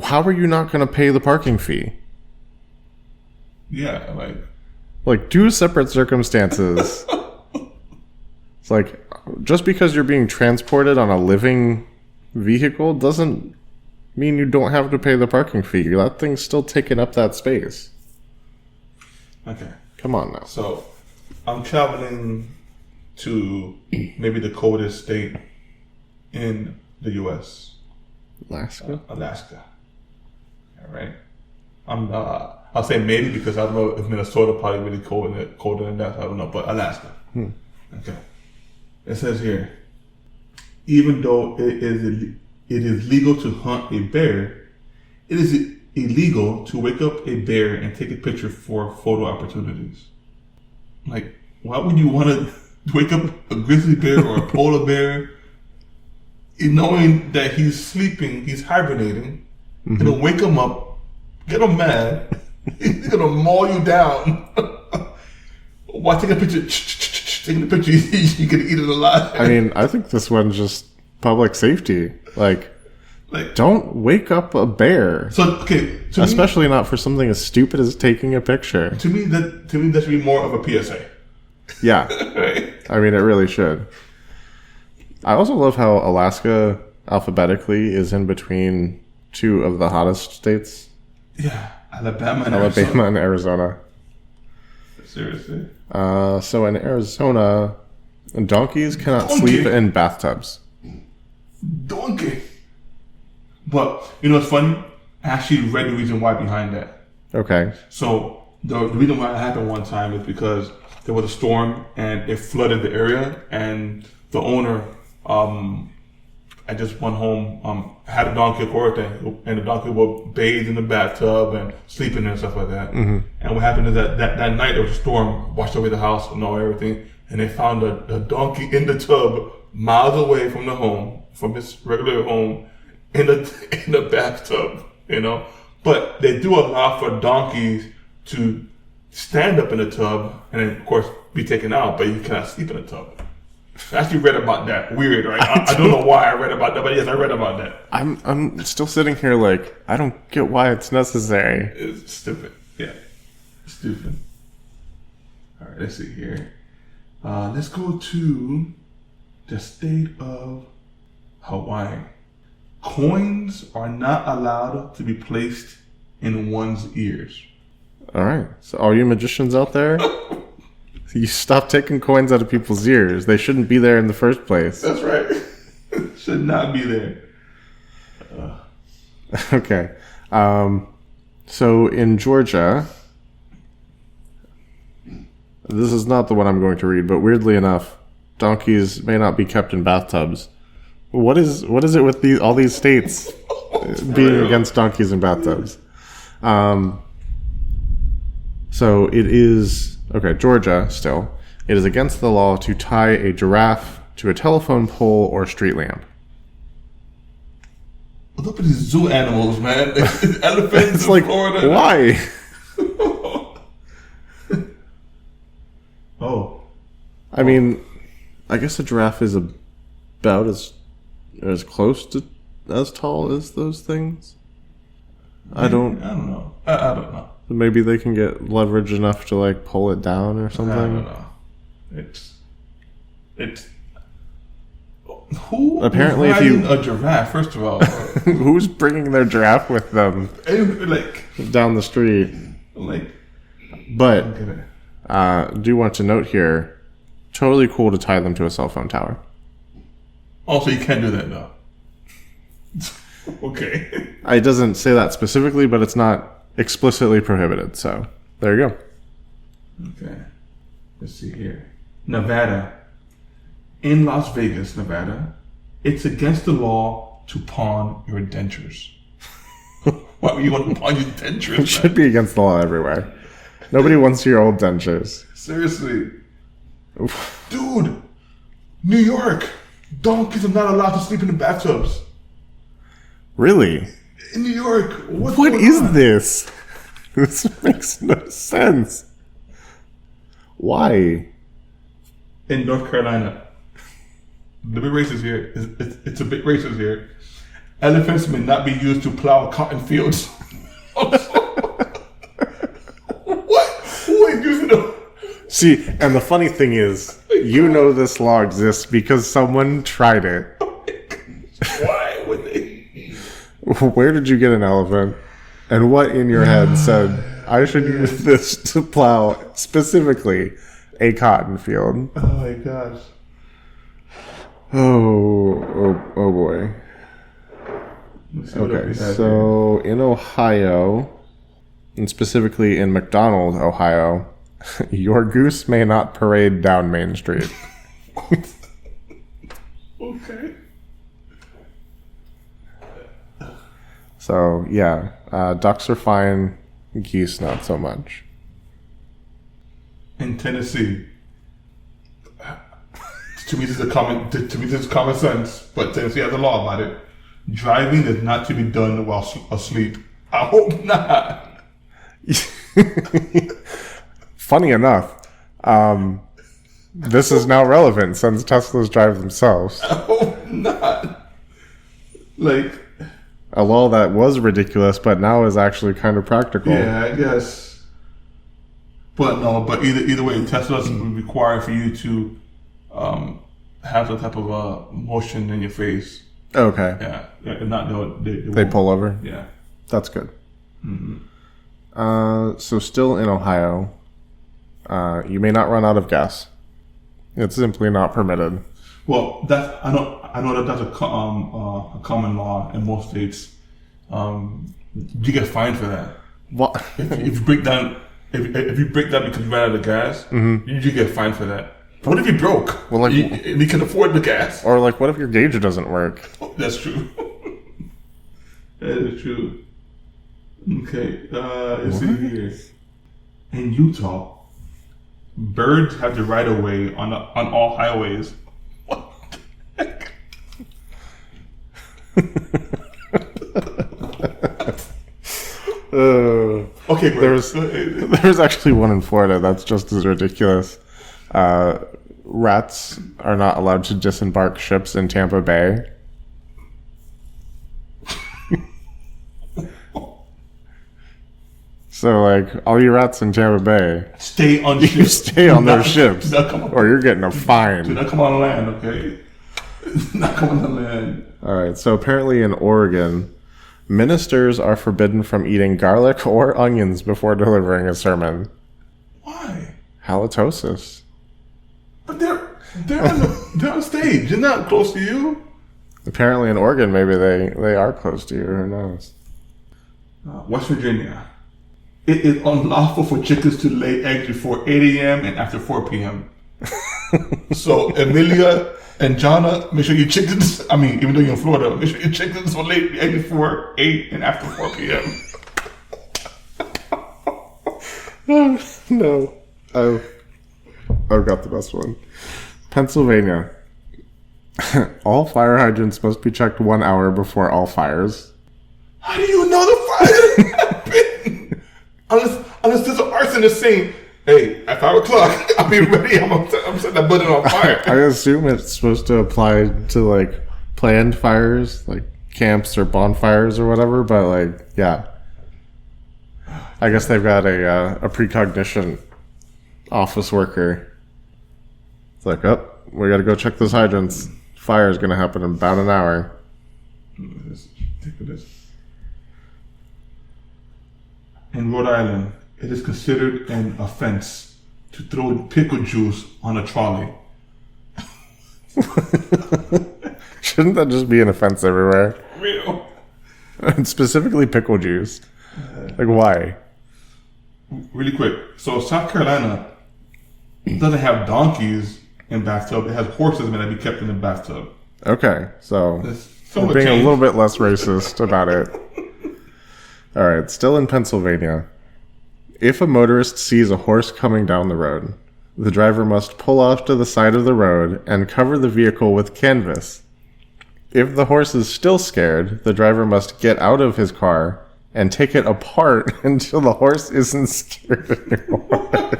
Speaker 2: how are you not going to pay the parking fee?
Speaker 1: Yeah,
Speaker 2: like two separate circumstances. It's like, just because you're being transported on a living vehicle doesn't mean you don't have to pay the parking fee. That thing's still taking up that space.
Speaker 1: Okay.
Speaker 2: Come on now.
Speaker 1: So, I'm traveling to maybe the coldest state in the U.S.
Speaker 2: Alaska?
Speaker 1: Alaska. All right. I'll say maybe because I don't know if Minnesota probably really colder than that. I don't know, but Alaska. Okay. It says here, even though it is legal to hunt a bear, it is illegal to wake up a bear and take a picture for photo opportunities. Like, why would you want to wake up a grizzly bear or a polar bear, knowing that he's sleeping, he's hibernating, and then wake him up, get him mad, he's gonna maul you down. Why take a picture? Taking a picture, you can eat it alive.
Speaker 2: I mean, I think this one's just public safety. Like don't wake up a bear.
Speaker 1: So okay,
Speaker 2: especially not for something as stupid as taking a picture.
Speaker 1: To me, that should be more of a PSA.
Speaker 2: Yeah,
Speaker 1: right?
Speaker 2: I mean, it really should. I also love how Alaska alphabetically is in between two of the hottest states.
Speaker 1: Yeah, Alabama
Speaker 2: and Arizona.
Speaker 1: Seriously.
Speaker 2: So in Arizona, donkeys cannot sleep in bathtubs.
Speaker 1: Donkey. But you know what's funny? I actually read the reason why behind that.
Speaker 2: Okay. So
Speaker 1: the reason why it happened one time is because there was a storm and it flooded the area, and the owner I just went home, had a donkey thing, and the donkey would bathe in the bathtub and sleep in there and stuff like that. And what happened is that night there was a storm, washed away the house and everything, and they found a donkey in the tub miles away from the home, from his regular home, in the bathtub, But they do allow for donkeys to stand up in the tub and then, of course, be taken out, but you cannot sleep in the tub. I actually read about that. Weird, right? I don't know why I read about that, but yes, I read about that.
Speaker 2: I'm still sitting here like, I don't get why it's necessary.
Speaker 1: It's stupid. Yeah. Stupid. All right, let's see here. Let's go to the state of Hawaii. Coins are not allowed to be placed in one's ears.
Speaker 2: All right. So all you magicians out there, you stop taking coins out of people's ears. They shouldn't be there in the first place.
Speaker 1: That's right. Should not be there.
Speaker 2: Okay. So in Georgia, this is not the one I'm going to read, but weirdly enough, donkeys may not be kept in bathtubs. What is it with all these states being against donkeys in bathtubs? So it is, Georgia still. It is against the law to tie a giraffe to a telephone pole or street lamp.
Speaker 1: Look at these zoo animals, man. Elephants
Speaker 2: it's
Speaker 1: in
Speaker 2: like,
Speaker 1: Florida.
Speaker 2: Why?
Speaker 1: Oh.
Speaker 2: I mean, I guess a giraffe is about as close to as tall as those things. I don't
Speaker 1: know. I don't know.
Speaker 2: Maybe they can get leverage enough to like pull it down or something.
Speaker 1: I don't know. It's who
Speaker 2: apparently
Speaker 1: is
Speaker 2: if you
Speaker 1: a giraffe, first of all.
Speaker 2: Who's bringing their giraffe with them
Speaker 1: Like
Speaker 2: down the street?
Speaker 1: Like,
Speaker 2: but do want to note here, totally cool to tie them to a cell phone tower.
Speaker 1: Also, you can't do that though. Okay.
Speaker 2: It doesn't say that specifically, but it's not explicitly prohibited. So there you go.
Speaker 1: Okay. Let's see here. Nevada. In Las Vegas, Nevada, it's against the law to pawn your dentures. Why would you want to pawn your dentures?
Speaker 2: It should be against the law everywhere. Nobody wants your old dentures.
Speaker 1: Seriously. Dude, New York, donkeys are not allowed to sleep in the bathtubs.
Speaker 2: Really?
Speaker 1: In New York,
Speaker 2: what is on? This? This makes no sense. Why?
Speaker 1: In North Carolina, the big racist here. It's a bit racist here. Elephants may not be used to plow cotton fields. What? Who is using them?
Speaker 2: See, and the funny thing is, you know this law exists because someone tried it.
Speaker 1: Why would they?
Speaker 2: Where did you get an elephant? And what in your head said, I should use this to plow specifically a cotton field?
Speaker 1: Oh my gosh.
Speaker 2: Oh boy. Okay, so in Ohio, and specifically in McDonald, Ohio, your goose may not parade down Main Street.
Speaker 1: Okay.
Speaker 2: So, yeah, ducks are fine, geese not so much.
Speaker 1: In Tennessee, to me this is common sense, but Tennessee has a law about it. Driving is not to be done while asleep. I hope not.
Speaker 2: Funny enough, this is now relevant since Teslas drive themselves.
Speaker 1: I hope not. Like,
Speaker 2: a law that was ridiculous, but now is actually kind of practical.
Speaker 1: Yeah, I guess. But no, but either way, Teslas would require for you to have some type of motion in your face.
Speaker 2: Okay.
Speaker 1: Yeah, and not know
Speaker 2: they pull over.
Speaker 1: Yeah,
Speaker 2: that's good. Mm-hmm. So still in Ohio, you may not run out of gas. It's simply not permitted.
Speaker 1: Well, I know that that's a common law in most states. You get fined for that.
Speaker 2: What?
Speaker 1: If you break down, if you break down because you ran out of gas,
Speaker 2: mm-hmm.
Speaker 1: you get fined for that. What if you broke?
Speaker 2: Well, like
Speaker 1: you can afford the gas.
Speaker 2: Or like, what if your gauge doesn't work?
Speaker 1: Oh, that's true. That is true. Okay, let's see here. In Utah, birds have the right of way on all highways. What the heck? Okay,
Speaker 2: there's actually one in Florida that's just as ridiculous. Rats are not allowed to disembark ships in Tampa Bay. So, like, all you rats in Tampa Bay,
Speaker 1: stay on ships.
Speaker 2: You stay on those ships, or you're getting a fine.
Speaker 1: Do not come on land, okay? Not come on land.
Speaker 2: All right. So apparently in Oregon, ministers are forbidden from eating garlic or onions before delivering a sermon.
Speaker 1: Why?
Speaker 2: Halitosis.
Speaker 1: But they're on stage. They're not close to you.
Speaker 2: Apparently in Oregon, maybe they are close to you. Who knows?
Speaker 1: West Virginia. It is unlawful for chickens to lay eggs before 8 a.m. and after 4 p.m. So Emilia and Jonna, make sure your chickens, even though you're in Florida, make sure your chickens will lay eggs before 8 and after 4 p.m.
Speaker 2: No. I've got the best one. Pennsylvania. All fire hydrants must be checked 1 hour before all fires.
Speaker 1: How do you know the fire happened? Unless there's an arsonist saying, hey, at 5 o'clock, I'll be ready. I'm setting that building on fire.
Speaker 2: I assume it's supposed to apply to, like, planned fires, like camps or bonfires or whatever, but, like, yeah. I guess they've got a precognition office worker. It's like, oh, we got to go check those hydrants. Fire is going to happen in about an hour.
Speaker 1: Take this. In Rhode Island, it is considered an offense to throw pickle juice on a trolley.
Speaker 2: Shouldn't that just be an offense everywhere?
Speaker 1: Real.
Speaker 2: And specifically pickle juice. Like, why?
Speaker 1: Really quick. So South Carolina doesn't have donkeys in bathtub. It has horses that be kept in the bathtub.
Speaker 2: Okay, so
Speaker 1: So
Speaker 2: being a little bit less racist about it. All right, still in Pennsylvania. If a motorist sees a horse coming down the road, the driver must pull off to the side of the road and cover the vehicle with canvas. If the horse is still scared, the driver must get out of his car and take it apart until the horse isn't scared anymore.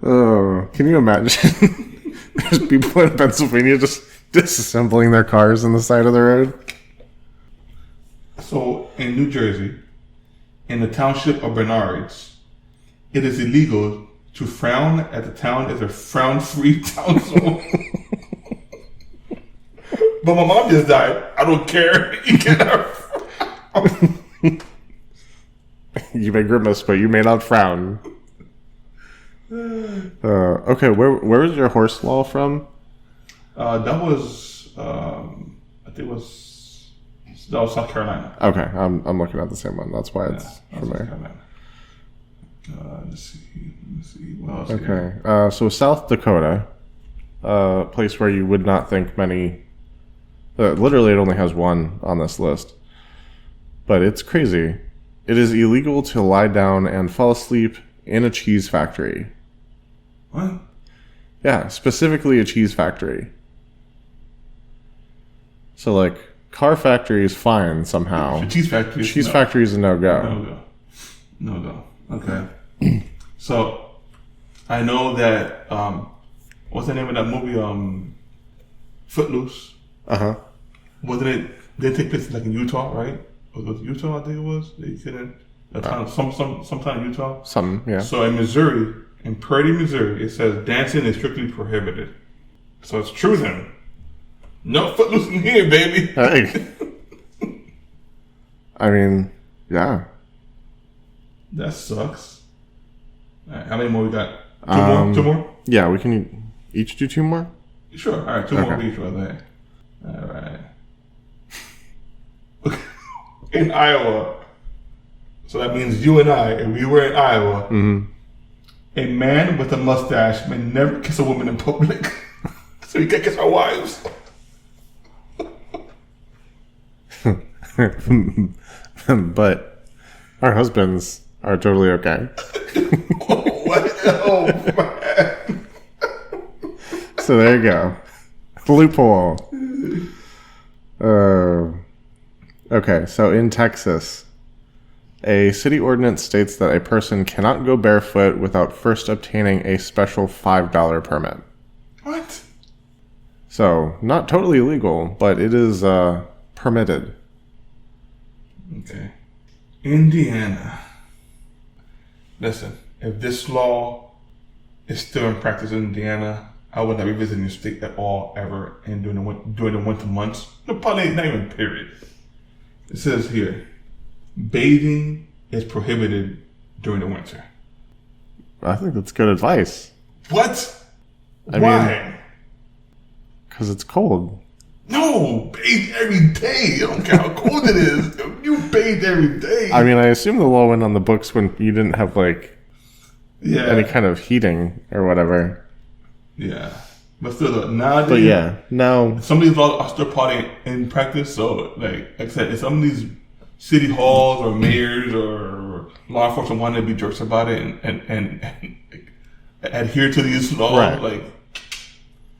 Speaker 2: Oh, can you imagine? There's people in Pennsylvania just disassembling their cars on the side of the road.
Speaker 1: So in New Jersey, in the township of Bernards, it is illegal to frown at the town as a frown-free town zone. But my mom just died. I don't care. You can have.
Speaker 2: You may grimace, but you may not frown. Okay, where is your horse law from?
Speaker 1: That was, I think that was South Carolina.
Speaker 2: Okay, I'm looking at the same one. That's why it's from there.
Speaker 1: Let's see. What else?
Speaker 2: Okay, so South Dakota, a place where you would not think many. Literally, it only has one on this list, but it's crazy. It is illegal to lie down and fall asleep in a cheese factory.
Speaker 1: What?
Speaker 2: Yeah, specifically a cheese factory. So, like, car factory is fine somehow.
Speaker 1: The cheese factory.
Speaker 2: Cheese factory is a no-go.
Speaker 1: No go. Okay. So, I know that, what's the name of that movie? Footloose.
Speaker 2: Uh-huh.
Speaker 1: Wasn't it, they take place like in Utah, right? Was it Utah, I think it was? They couldn't, sometime in Utah.
Speaker 2: Something, yeah.
Speaker 1: So in Missouri, in Purdy, Missouri, it says dancing is strictly prohibited. So it's true then. No footloose in here, baby.
Speaker 2: Hey. I mean, yeah.
Speaker 1: That sucks. All right, how many more we got? Two more?
Speaker 2: Yeah, we can each do two more?
Speaker 1: Sure. All right, two more each right there. All right. In Iowa, so that means you and I, if we were in Iowa, a man with a mustache may never kiss a woman in public. So he can't kiss our wives.
Speaker 2: But our husbands are totally okay.
Speaker 1: Oh, man.
Speaker 2: So there you go. Loophole. Okay, so in Texas, a city ordinance states that a person cannot go barefoot without first obtaining a special $5 permit.
Speaker 1: What?
Speaker 2: So, not totally illegal, but it is permitted.
Speaker 1: Okay. Indiana. Listen, if this law is still in practice in Indiana, I would not be visiting the state at all ever and during the winter months. No, probably not even period. It says here, bathing is prohibited during the winter.
Speaker 2: I think that's good advice.
Speaker 1: What?
Speaker 2: Why?
Speaker 1: Why?
Speaker 2: Because it's cold.
Speaker 1: No, bathe every day. I don't care how cold it is. You bathe every day.
Speaker 2: I mean, I assume the law went on the books when you didn't have, like, any kind of heating or whatever.
Speaker 1: Yeah. But still, nowadays...
Speaker 2: But yeah, now...
Speaker 1: Some of these laws are still probably in practice. So, like I said, if some of these city halls or mayors or law enforcement want to be jerks about it and adhere to these laws, like...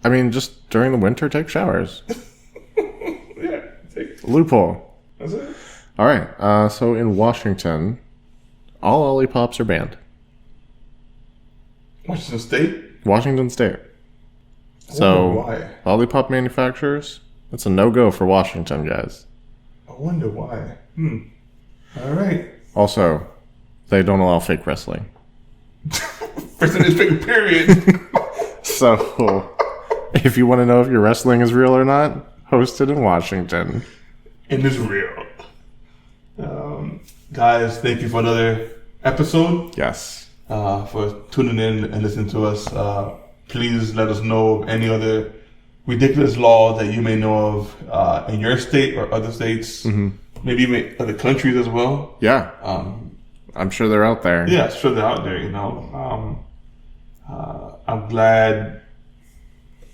Speaker 2: I mean, just during the winter, take showers.
Speaker 1: Yeah.
Speaker 2: Loophole.
Speaker 1: That's it.
Speaker 2: All right. So in Washington, all lollipops are banned.
Speaker 1: Washington State?
Speaker 2: Washington State. So,
Speaker 1: why.
Speaker 2: lollipop manufacturers, that's a no-go for Washington, guys.
Speaker 1: I wonder why. All right.
Speaker 2: Also, they don't allow fake wrestling.
Speaker 1: First in this fake period.
Speaker 2: So, if you want to know if your wrestling is real or not, hosted in Washington.
Speaker 1: And it's real. Guys, thank you for another episode.
Speaker 2: Yes.
Speaker 1: For tuning in and listening to us. Please let us know of any other ridiculous law that you may know of in your state or other states. Maybe even other countries as well.
Speaker 2: Yeah. I'm sure they're out there.
Speaker 1: Yeah, sure they're out there, you know. I'm glad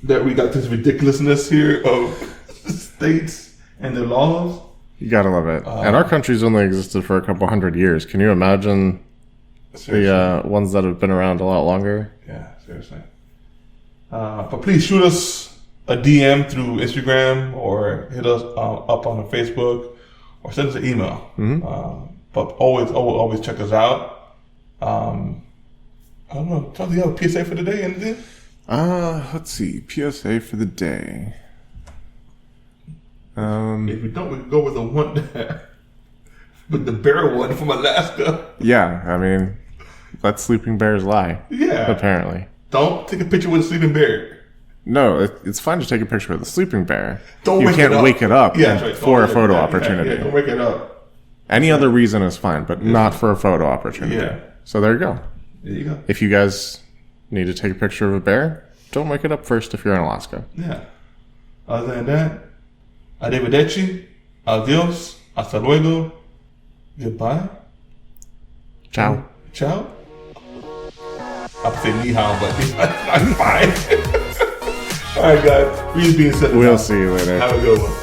Speaker 1: that we got this ridiculousness here of states and their laws.
Speaker 2: You gotta love it. And our country's only existed for a couple hundred years. Can you imagine the ones that have been around a lot longer?
Speaker 1: Yeah, seriously. But please shoot us a DM through Instagram or hit us up on Facebook or send us an email. But always check us out. I don't know. Do you have a PSA for the day? Anything?
Speaker 2: Let's see. PSA for the day.
Speaker 1: If we don't, we can go with the one with the bear one from Alaska.
Speaker 2: Yeah, I mean, let sleeping bears lie.
Speaker 1: Yeah.
Speaker 2: Apparently.
Speaker 1: Don't take a picture with a sleeping bear.
Speaker 2: No, it's fine to take a picture with a sleeping bear.
Speaker 1: Don't
Speaker 2: you
Speaker 1: wake
Speaker 2: can't
Speaker 1: it up.
Speaker 2: wake it up
Speaker 1: Yeah, that's right.
Speaker 2: for a
Speaker 1: Don't-
Speaker 2: photo
Speaker 1: yeah,
Speaker 2: opportunity.
Speaker 1: Yeah, don't wake it up.
Speaker 2: Any other reason is fine, but not for a photo opportunity.
Speaker 1: Yeah.
Speaker 2: So there you go.
Speaker 1: There you go.
Speaker 2: If you guys need to take a picture of a bear, don't wake it up first if you're in Alaska.
Speaker 1: Yeah. Other than that, arrivederci, adios, hasta luego, goodbye,
Speaker 2: Ciao.
Speaker 1: ciao. I would say ni hao, but I'm fine. All right, guys. Please be in set.
Speaker 2: We'll see you later.
Speaker 1: Have a good one.